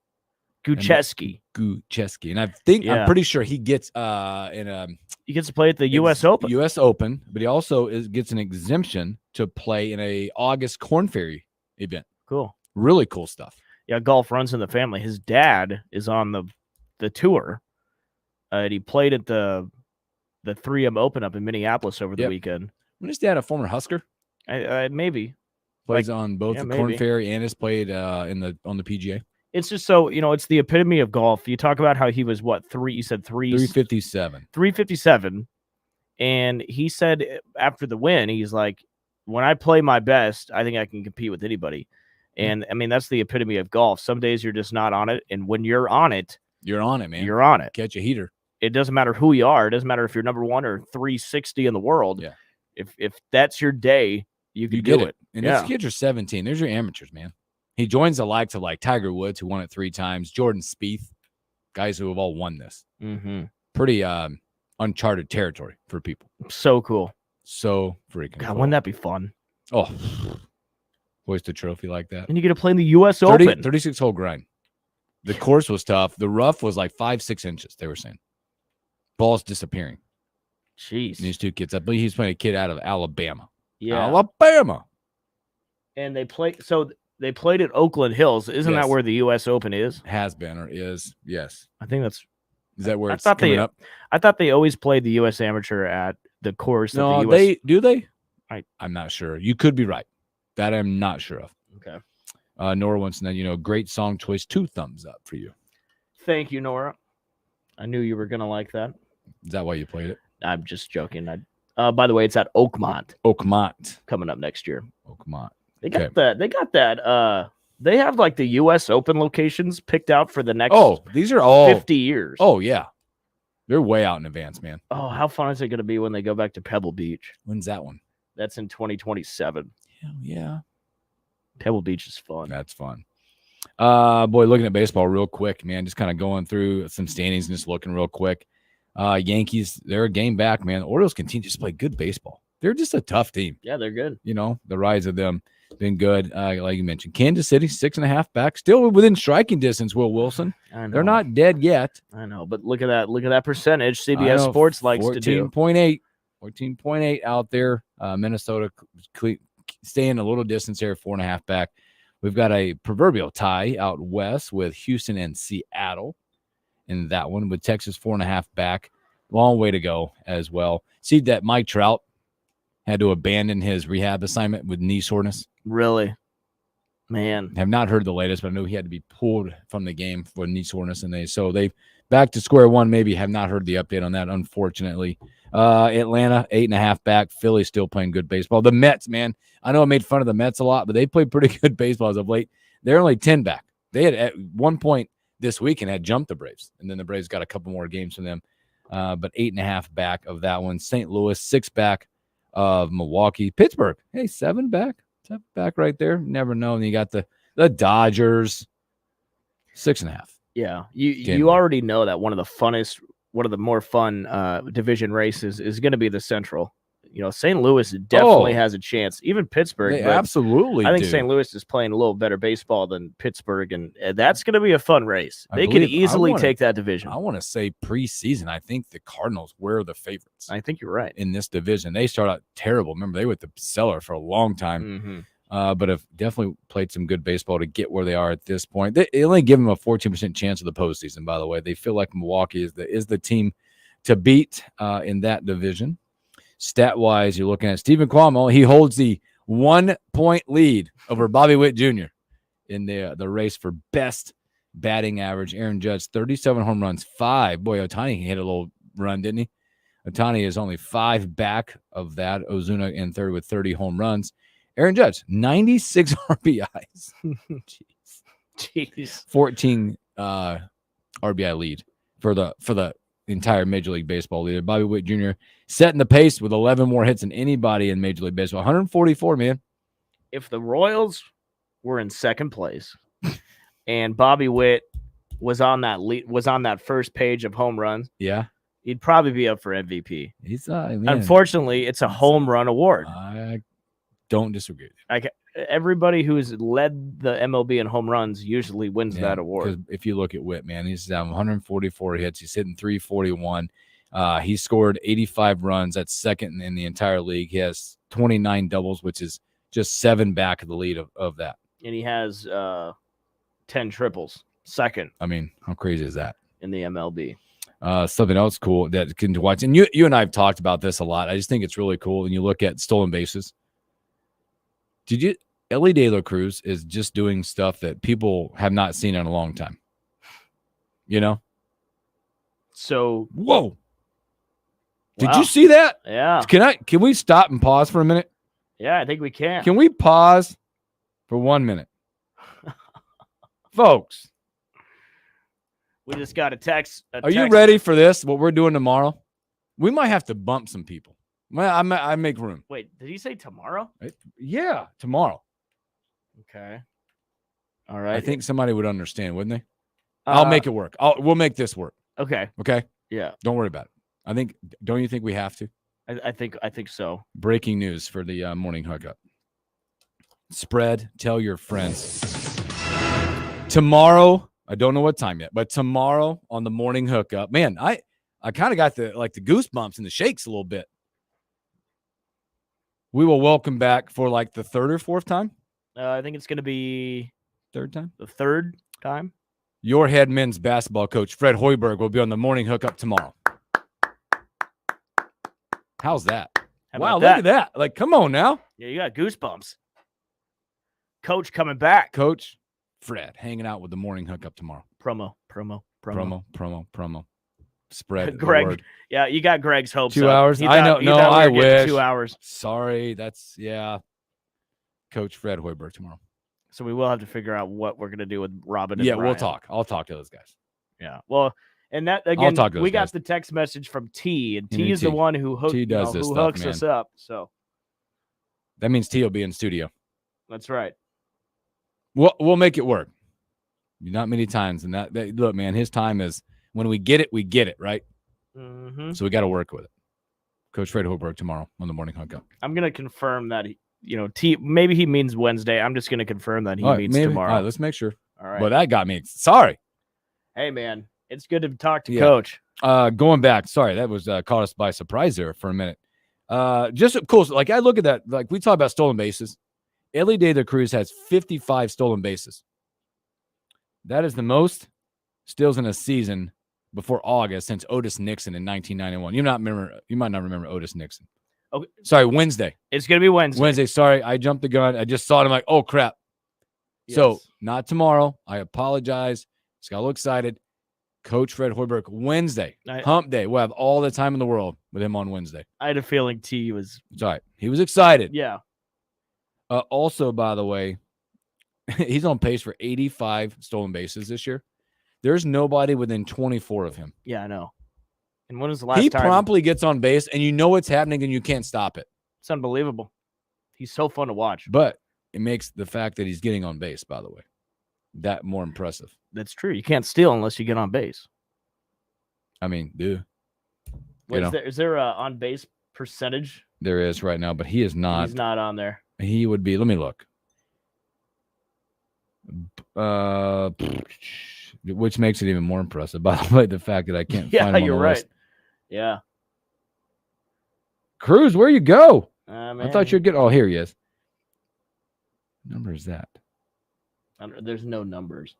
Speaker 2: Gucheski.
Speaker 1: And I'm pretty sure he gets
Speaker 2: he gets to play at the U.S. Open.
Speaker 1: U.S. Open, but he also gets an exemption to play in a August Corn Ferry event.
Speaker 2: Cool.
Speaker 1: Really cool stuff.
Speaker 2: Yeah, golf runs in the family. His dad is on the the tour. And he played at the 3M Open up in Minneapolis over the
Speaker 1: Yep.
Speaker 2: weekend.
Speaker 1: When his dad a former Husker,
Speaker 2: Maybe.
Speaker 1: plays on both
Speaker 2: yeah,
Speaker 1: the Corn
Speaker 2: maybe.
Speaker 1: Ferry and has played on the PGA.
Speaker 2: It's just so, it's the epitome of golf. You talk about how he was you said
Speaker 1: 357.
Speaker 2: 357. And he said after the win, he's like, when I play my best, I think I can compete with anybody. And I mean, that's the epitome of golf. Some days you're just not on it. And when you're on it,
Speaker 1: You're on it, man.
Speaker 2: you're on it.
Speaker 1: Catch a heater.
Speaker 2: It doesn't matter who you are. It doesn't matter if you're number 1 or 360 in the world.
Speaker 1: Yeah.
Speaker 2: If that's your day, you can do it.
Speaker 1: And
Speaker 2: Yeah.
Speaker 1: these kids are 17. There's your amateurs, man. He joins the likes of like Tiger Woods, who won it 3 times, Jordan Spieth, guys who have all won this.
Speaker 2: Mm-hmm.
Speaker 1: Pretty uncharted territory for people.
Speaker 2: So cool.
Speaker 1: So freaking
Speaker 2: God,
Speaker 1: cool.
Speaker 2: wouldn't that be fun?
Speaker 1: Oh, hoist a trophy like that.
Speaker 2: And you get to play in the U.S. Open.
Speaker 1: 36 hole grind. The course was tough. The rough was like 5-6 inches, they were saying. Ball's disappearing.
Speaker 2: Jeez.
Speaker 1: And these 2 kids, I believe he's playing a kid out of Alabama.
Speaker 2: Yeah.
Speaker 1: Alabama.
Speaker 2: And they played at Oakland Hills. Isn't
Speaker 1: Yes.
Speaker 2: that where the U.S. Open is?
Speaker 1: Has been or is. Yes.
Speaker 2: I think that's.
Speaker 1: Is that where
Speaker 2: I
Speaker 1: it's
Speaker 2: thought
Speaker 1: coming up?
Speaker 2: I thought they always played the U.S. Amateur at the course.
Speaker 1: No,
Speaker 2: of the US...
Speaker 1: do they?
Speaker 2: I'm
Speaker 1: not sure. You could be right. That I'm not sure of.
Speaker 2: Okay.
Speaker 1: Nora wants to know, great song choice. 2 thumbs up for you.
Speaker 2: Thank you, Nora. I knew you were gonna like that.
Speaker 1: Is that why you played it?
Speaker 2: I'm just joking. By the way, it's at Oakmont
Speaker 1: Oakmont.
Speaker 2: coming up next year.
Speaker 1: Oakmont.
Speaker 2: They got that. They got that. They have like the U.S. Open locations picked out for the next.
Speaker 1: These are all
Speaker 2: 50 years.
Speaker 1: Oh yeah, they're way out in advance, man.
Speaker 2: Oh, how fun is it going to be when they go back to Pebble Beach?
Speaker 1: When's that one?
Speaker 2: That's in 2027.
Speaker 1: Hell yeah,
Speaker 2: Pebble Beach is fun.
Speaker 1: that's fun. Boy, looking at baseball real quick, man. Just kind of going through some standings and just looking real quick. Yankees, they're a game back, man. Orioles continue to play good baseball. They're just a tough team.
Speaker 2: Yeah, they're good.
Speaker 1: The rise of them been good. Like you mentioned, Kansas City 6.5 back, still within striking distance. Will Wilson,
Speaker 2: I know.
Speaker 1: they're not dead yet.
Speaker 2: I know, but look at that. Look at that percentage. CBS Sports likes to do
Speaker 1: 14.8 out there. Minnesota staying a little distance there, 4.5 back. We've got a proverbial tie out west with Houston and Seattle in that one, with Texas 4.5 back. Long way to go as well. See that Mike Trout had to abandon his rehab assignment with knee soreness.
Speaker 2: Really, man.
Speaker 1: Have not heard the latest, but I know he had to be pulled from the game for knee soreness, and they've back to square one. Maybe have not heard the update on that, unfortunately. Atlanta 8.5 back. Philly still playing good baseball. The Mets, man, I know I made fun of the Mets a lot, but they played pretty good baseball as of late. They're only 10 back. They had at one point this weekend had jumped the Braves, and then the Braves got a couple more games from them. But 8.5 back of that one. St. Louis 6 back of Milwaukee. Pittsburgh, hey, 7 back right there. Never know. And you got the Dodgers 6.5.
Speaker 2: Yeah, you already know that one of the more fun division races is going to be the Central. St. Louis definitely has a chance. Even Pittsburgh.
Speaker 1: They absolutely
Speaker 2: I think
Speaker 1: do.
Speaker 2: St. Louis is playing a little better baseball than Pittsburgh, and that's going to be a fun race. They could easily take that division.
Speaker 1: I want to say preseason, I think the Cardinals were the favorites.
Speaker 2: I think you're right.
Speaker 1: In this division. They start out terrible. Remember, they were at the cellar for a long time.
Speaker 2: Mm-hmm.
Speaker 1: But have definitely played some good baseball to get where they are at this point. They only give them a 14% chance of the postseason, by the way. They feel like Milwaukee is the team to beat in that division. Stat-wise, you're looking at Stephen Cuomo. He holds the 1-point lead over Bobby Witt Jr. in the race for best batting average. Aaron Judge, 37 home runs, 5. Boy, Ohtani hit a little run, didn't he? Ohtani is only 5 back of that. Ozuna in third with 30 home runs. Aaron Judge, 96 RBIs.
Speaker 2: Jeez.
Speaker 1: 14 RBI lead for the entire Major League Baseball leader. Bobby Witt Jr. setting the pace with 11 more hits than anybody in Major League Baseball. 144, man.
Speaker 2: If the Royals were in second place and Bobby Witt was on that first page of home runs,
Speaker 1: Yeah.
Speaker 2: he'd probably be up for MVP.
Speaker 1: He's man,
Speaker 2: Unfortunately, it's a home run award.
Speaker 1: I don't disagree.
Speaker 2: Everybody who's led the MLB in home runs usually wins that award.
Speaker 1: Because if you look at Witt, man, he's down 144 hits. He's hitting 341. He scored 85 runs. That's second in the entire league. He has 29 doubles, which is just 7 back of the lead of that.
Speaker 2: And he has 10 triples. Second.
Speaker 1: I mean, how crazy is that?
Speaker 2: in the MLB.
Speaker 1: Something else cool that can watch, and you and I have talked about this a lot. I just think it's really cool when you look at stolen bases. Ellie De La Cruz is just doing stuff that people have not seen in a long time. You know?
Speaker 2: So
Speaker 1: Whoa. Did
Speaker 2: wow.
Speaker 1: you see that?
Speaker 2: Yeah.
Speaker 1: Can we stop and pause for a minute?
Speaker 2: Yeah, I think we can.
Speaker 1: Can we pause for 1 minute? Folks,
Speaker 2: We just got a text.
Speaker 1: are you ready for this? What we're doing tomorrow? We might have to bump some people. Well, I make room.
Speaker 2: Wait, did he say tomorrow?
Speaker 1: Yeah, tomorrow.
Speaker 2: Okay. All right.
Speaker 1: I think somebody would understand, wouldn't they? I'll make it work. We'll make this work.
Speaker 2: Okay.
Speaker 1: Okay.
Speaker 2: Yeah.
Speaker 1: Don't worry about it. Don't you think we have to?
Speaker 2: I think so.
Speaker 1: Breaking news for the morning hookup. Spread. Tell your friends. Tomorrow, I don't know what time yet, but tomorrow on the morning hookup, man, I kind of got the goosebumps and the shakes a little bit. We will welcome back for like the third or fourth time.
Speaker 2: I think it's going to be
Speaker 1: Third time.
Speaker 2: the third time.
Speaker 1: Your head men's basketball coach, Fred Hoiberg, will be on the morning hookup tomorrow. How's that?
Speaker 2: How
Speaker 1: Wow,
Speaker 2: about
Speaker 1: look at that. Like, come on now.
Speaker 2: Yeah, you got goosebumps. Coach coming back.
Speaker 1: Coach Fred hanging out with the morning hookup tomorrow.
Speaker 2: Promo.
Speaker 1: Spread the
Speaker 2: Greg.
Speaker 1: word.
Speaker 2: Yeah, you got Greg's hopes
Speaker 1: 2
Speaker 2: up.
Speaker 1: hours.
Speaker 2: He
Speaker 1: I know.
Speaker 2: thought- he
Speaker 1: No,
Speaker 2: thought we
Speaker 1: I
Speaker 2: were getting
Speaker 1: wish.
Speaker 2: 2 hours.
Speaker 1: Sorry. Coach Fred Hoiberg tomorrow.
Speaker 2: So we will have to figure out what we're going to do with Robin and
Speaker 1: Yeah, we'll
Speaker 2: Brian.
Speaker 1: talk. I'll talk to those guys.
Speaker 2: Yeah. Well, and that again,
Speaker 1: talk to those
Speaker 2: we got
Speaker 1: guys.
Speaker 2: the text message from T, and
Speaker 1: You
Speaker 2: T
Speaker 1: need
Speaker 2: is the
Speaker 1: T.
Speaker 2: one who
Speaker 1: T does this
Speaker 2: who
Speaker 1: stuff,
Speaker 2: hooks
Speaker 1: man.
Speaker 2: us up. So
Speaker 1: That means T will be in studio.
Speaker 2: that's right.
Speaker 1: We'll make it work. Not many times. And that look, man, his time is when we get it, right?
Speaker 2: Mm-hmm.
Speaker 1: So we got to work with it. Coach Fred Hoiberg tomorrow on the morning hookup.
Speaker 2: I'm going to confirm that, T, maybe he means Wednesday. I'm just going to confirm that he
Speaker 1: All right,
Speaker 2: means
Speaker 1: maybe.
Speaker 2: tomorrow.
Speaker 1: All right, let's make sure.
Speaker 2: All right.
Speaker 1: But that got me. Sorry.
Speaker 2: Hey, man, it's good to talk to
Speaker 1: Yeah.
Speaker 2: Coach.
Speaker 1: Going back. Sorry, that was caught us by surprise there for a minute. Just cool. Like I look at that. Like we talk about stolen bases. Ellie De La Cruz has 55 stolen bases. That is the most steals in a season before August since Otis Nixon in 1991. You might not remember Otis Nixon.
Speaker 2: Okay.
Speaker 1: Sorry, Wednesday.
Speaker 2: It's going to be Wednesday.
Speaker 1: Wednesday. Sorry, I jumped the gun. I just saw it. I'm like, oh crap. So
Speaker 2: Yes.
Speaker 1: not tomorrow. I apologize. Just got a little excited. Coach Fred Hoiberg, Wednesday, hump day. We'll have all the time in the world with him on Wednesday.
Speaker 2: I had a feeling T was.
Speaker 1: It's all right. He was excited.
Speaker 2: Yeah.
Speaker 1: Also, by the way, he's on pace for 85 stolen bases this year. There's nobody within 24 of him.
Speaker 2: Yeah, I know. And when was the last
Speaker 1: He
Speaker 2: time?
Speaker 1: promptly gets on base, and you know what's happening, and you can't stop it.
Speaker 2: It's unbelievable. He's so fun to watch.
Speaker 1: But it makes the fact that he's getting on base, by the way, that more impressive.
Speaker 2: That's true. You can't steal unless you get on base.
Speaker 1: I mean, dude,
Speaker 2: Wait,
Speaker 1: know.
Speaker 2: is there a on base percentage?
Speaker 1: there is right now, but he is not.
Speaker 2: He's not on there.
Speaker 1: He would be. Let me look. Which makes it even more impressive. By the way, the fact that I can't
Speaker 2: Yeah,
Speaker 1: find him on
Speaker 2: you're
Speaker 1: the
Speaker 2: right.
Speaker 1: list.
Speaker 2: Yeah.
Speaker 1: Cruz, where you go? I
Speaker 2: Man,
Speaker 1: thought you'd get. Oh, here he is. Number is that?
Speaker 2: there's no numbers.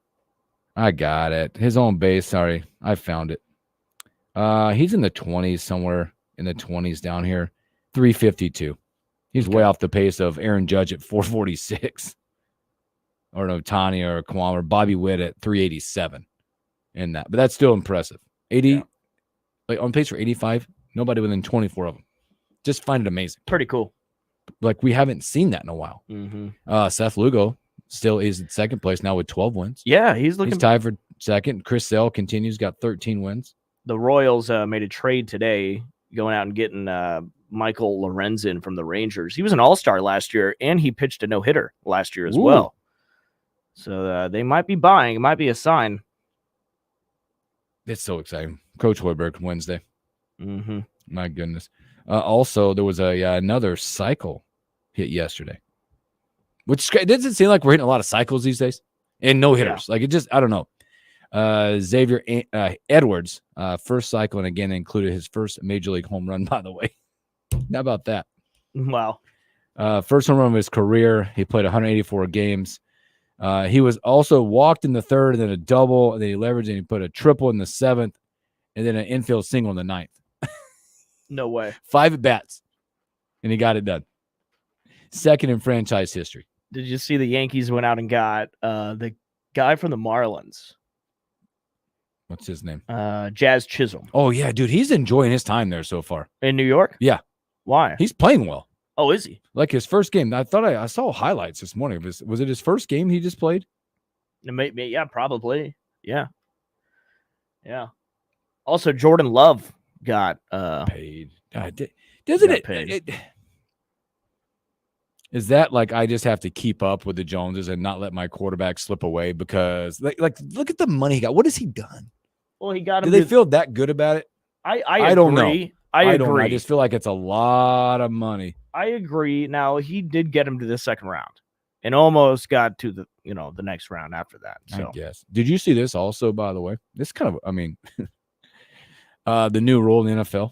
Speaker 1: I got it. His own base. Sorry, I found it. He's in the 20s somewhere in the 20s down here. 352. He's way off the pace of Aaron Judge at 446. Or no, Tani or Kwame or Bobby Witt at 387 in that. But that's still impressive. 80, like on pace for 85, nobody within 24 of them. Just find it amazing.
Speaker 2: Pretty cool.
Speaker 1: Like we haven't seen that in a while.
Speaker 2: Mm-hmm.
Speaker 1: Seth Lugo still is in second place now with 12 wins.
Speaker 2: Yeah, he's looking.
Speaker 1: He's tied for second. Chris Sale continues, got 13 wins.
Speaker 2: The Royals made a trade today, going out and getting Michael Lorenzen from the Rangers. He was an all-star last year, and he pitched a no-hitter last year as
Speaker 1: Ooh.
Speaker 2: well. So they might be buying. It might be a sign.
Speaker 1: It's so exciting. Coach Hoiberg Wednesday.
Speaker 2: Mm-hmm.
Speaker 1: My goodness. Also, there was another cycle hit yesterday, which it doesn't seem like we're hitting a lot of cycles these days and no hitters. Like it just, I don't know. Xavier Edwards, first cycle, and again included his first major league home run, by the way. How about that?
Speaker 2: Wow.
Speaker 1: First home run of his career. He played 184 games. He was also walked in the third, and then a double, and then he leveraged and he put a triple in the seventh, and then an infield single in the ninth.
Speaker 2: No way.
Speaker 1: 5 at bats, and he got it done. Second in franchise history.
Speaker 2: Did you see the Yankees went out and got the guy from the Marlins,
Speaker 1: What's his name?
Speaker 2: Jazz Chisholm,
Speaker 1: Oh yeah, dude, he's enjoying his time there so far.
Speaker 2: in New York?
Speaker 1: Yeah.
Speaker 2: Why?
Speaker 1: He's playing well.
Speaker 2: Oh, is he?
Speaker 1: Like his first game, I thought I saw highlights this morning. Was it his first game he just played?
Speaker 2: Yeah, probably. Yeah. Yeah. Also, Jordan Love got
Speaker 1: Paid. Doesn't
Speaker 2: got
Speaker 1: it,
Speaker 2: paid.
Speaker 1: is that like I just have to keep up with the Joneses and not let my quarterback slip away because like look at the money he got. What has he done?
Speaker 2: Well, he got
Speaker 1: Do
Speaker 2: him.
Speaker 1: they feel that good about it?
Speaker 2: I
Speaker 1: I don't know.
Speaker 2: agree. I
Speaker 1: don't know.
Speaker 2: agree.
Speaker 1: I just feel like it's a lot of money.
Speaker 2: I agree. Now he did get him to the second round, and almost got to the next round after that. So
Speaker 1: I guess. Did you see this also? By the way, this kind of the new rule in the NFL.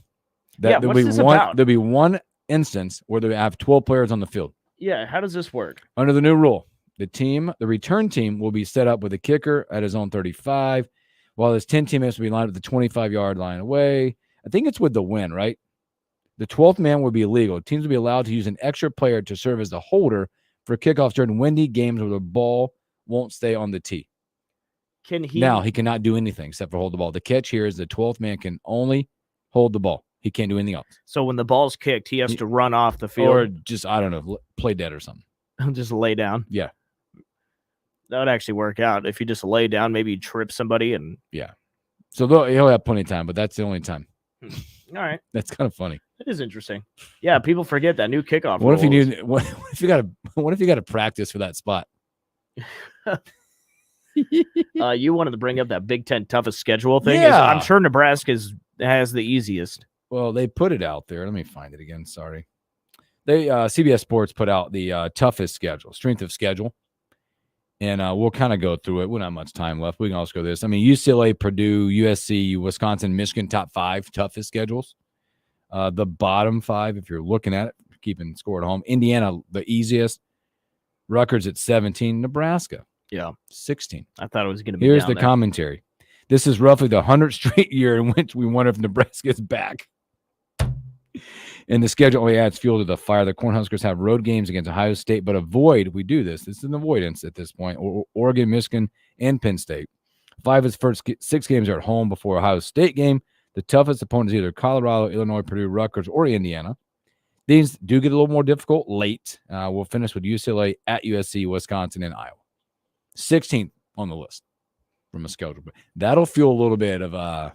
Speaker 2: Yeah, what's this about?
Speaker 1: There'll be one instance where they have 12 players on the field.
Speaker 2: yeah, how does this work?
Speaker 1: Under the new rule, the return team will be set up with a kicker at his own 35, while his 10 teammates will be lined up the 25-yard line away. I think it's with the win, right? The 12th man would be illegal. Teams will be allowed to use an extra player to serve as the holder for kickoffs during windy games where the ball won't stay on the tee.
Speaker 2: Can he
Speaker 1: Now, he cannot do anything except for hold the ball. The catch here is the 12th man can only hold the ball. He can't do anything else.
Speaker 2: So when the ball's kicked, he has to run off the field
Speaker 1: Or just, I don't know, play dead or something.
Speaker 2: just lay down.
Speaker 1: Yeah.
Speaker 2: That would actually work out. If you just lay down, maybe you trip somebody and
Speaker 1: So he'll have plenty of time, but that's the only time.
Speaker 2: all right.
Speaker 1: That's kind of funny.
Speaker 2: It is interesting. Yeah, people forget that new kickoff.
Speaker 1: What if you
Speaker 2: rules.
Speaker 1: need? What if you got to practice for that spot?
Speaker 2: You wanted to bring up that Big Ten toughest schedule thing.
Speaker 1: Yeah.
Speaker 2: I'm sure Nebraska has the easiest.
Speaker 1: Well, they put it out there. Let me find it again. Sorry. They CBS Sports put out the toughest schedule, strength of schedule, and we'll kind of go through it. We don't have much time left. We can also go this. I mean, UCLA, Purdue, USC, Wisconsin, Michigan, top 5 toughest schedules. The bottom 5, if you're looking at it, keeping score at home. Indiana, the easiest. Rutgers at 17. Nebraska, 16.
Speaker 2: I thought it was going to be.
Speaker 1: Here's
Speaker 2: down
Speaker 1: the
Speaker 2: there.
Speaker 1: commentary. This is roughly the 100th straight year in which we wonder if Nebraska is back. And the schedule only adds fuel to the fire. The Cornhuskers have road games against Ohio State, but avoid, if we do this, it's an avoidance at this point, Oregon, Michigan, and Penn State. 5 of his first 6 games are at home before Ohio State game. The toughest opponent is either Colorado, Illinois, Purdue, Rutgers, or Indiana. These do get a little more difficult late. We'll finish with UCLA at USC, Wisconsin, and Iowa. 16th on the list from a schedule. But that'll feel a little bit of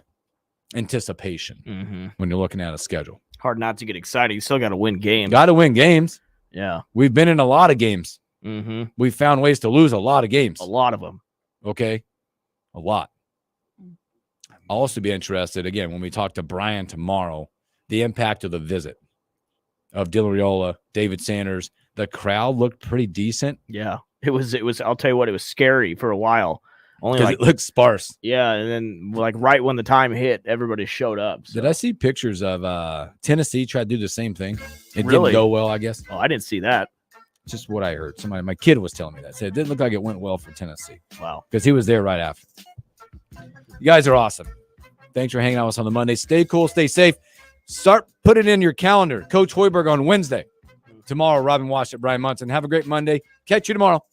Speaker 1: anticipation when you're looking at a schedule.
Speaker 2: Hard not to get excited. You still got to win games.
Speaker 1: Got to win games.
Speaker 2: Yeah.
Speaker 1: We've been in a lot of games.
Speaker 2: Mm-hmm.
Speaker 1: We've found ways to lose a lot of games.
Speaker 2: A lot of them.
Speaker 1: Okay? A lot. I'll also be interested, again, when we talk to Brian tomorrow, the impact of the visit of Dylan Raiola, David Sanders. The crowd looked pretty decent.
Speaker 2: Yeah. It was, I'll tell you what, it was scary for a while. Only
Speaker 1: Because it looked sparse.
Speaker 2: Yeah, and then like right when the time hit, everybody showed up. So.
Speaker 1: Did I see pictures of Tennessee try to do the same thing? It
Speaker 2: Really?
Speaker 1: didn't go well, I guess.
Speaker 2: Oh, I didn't see that.
Speaker 1: It's just what I heard. My kid was telling me that. Said it didn't look like it went well for Tennessee.
Speaker 2: Wow.
Speaker 1: Because he was there right after. You guys are awesome. Thanks for hanging out with us on the Monday. Stay cool, stay safe. Start putting in your calendar. Coach Hoiberg on Wednesday. Tomorrow, Robin Wash at Brian Munson. Have a great Monday. Catch you tomorrow.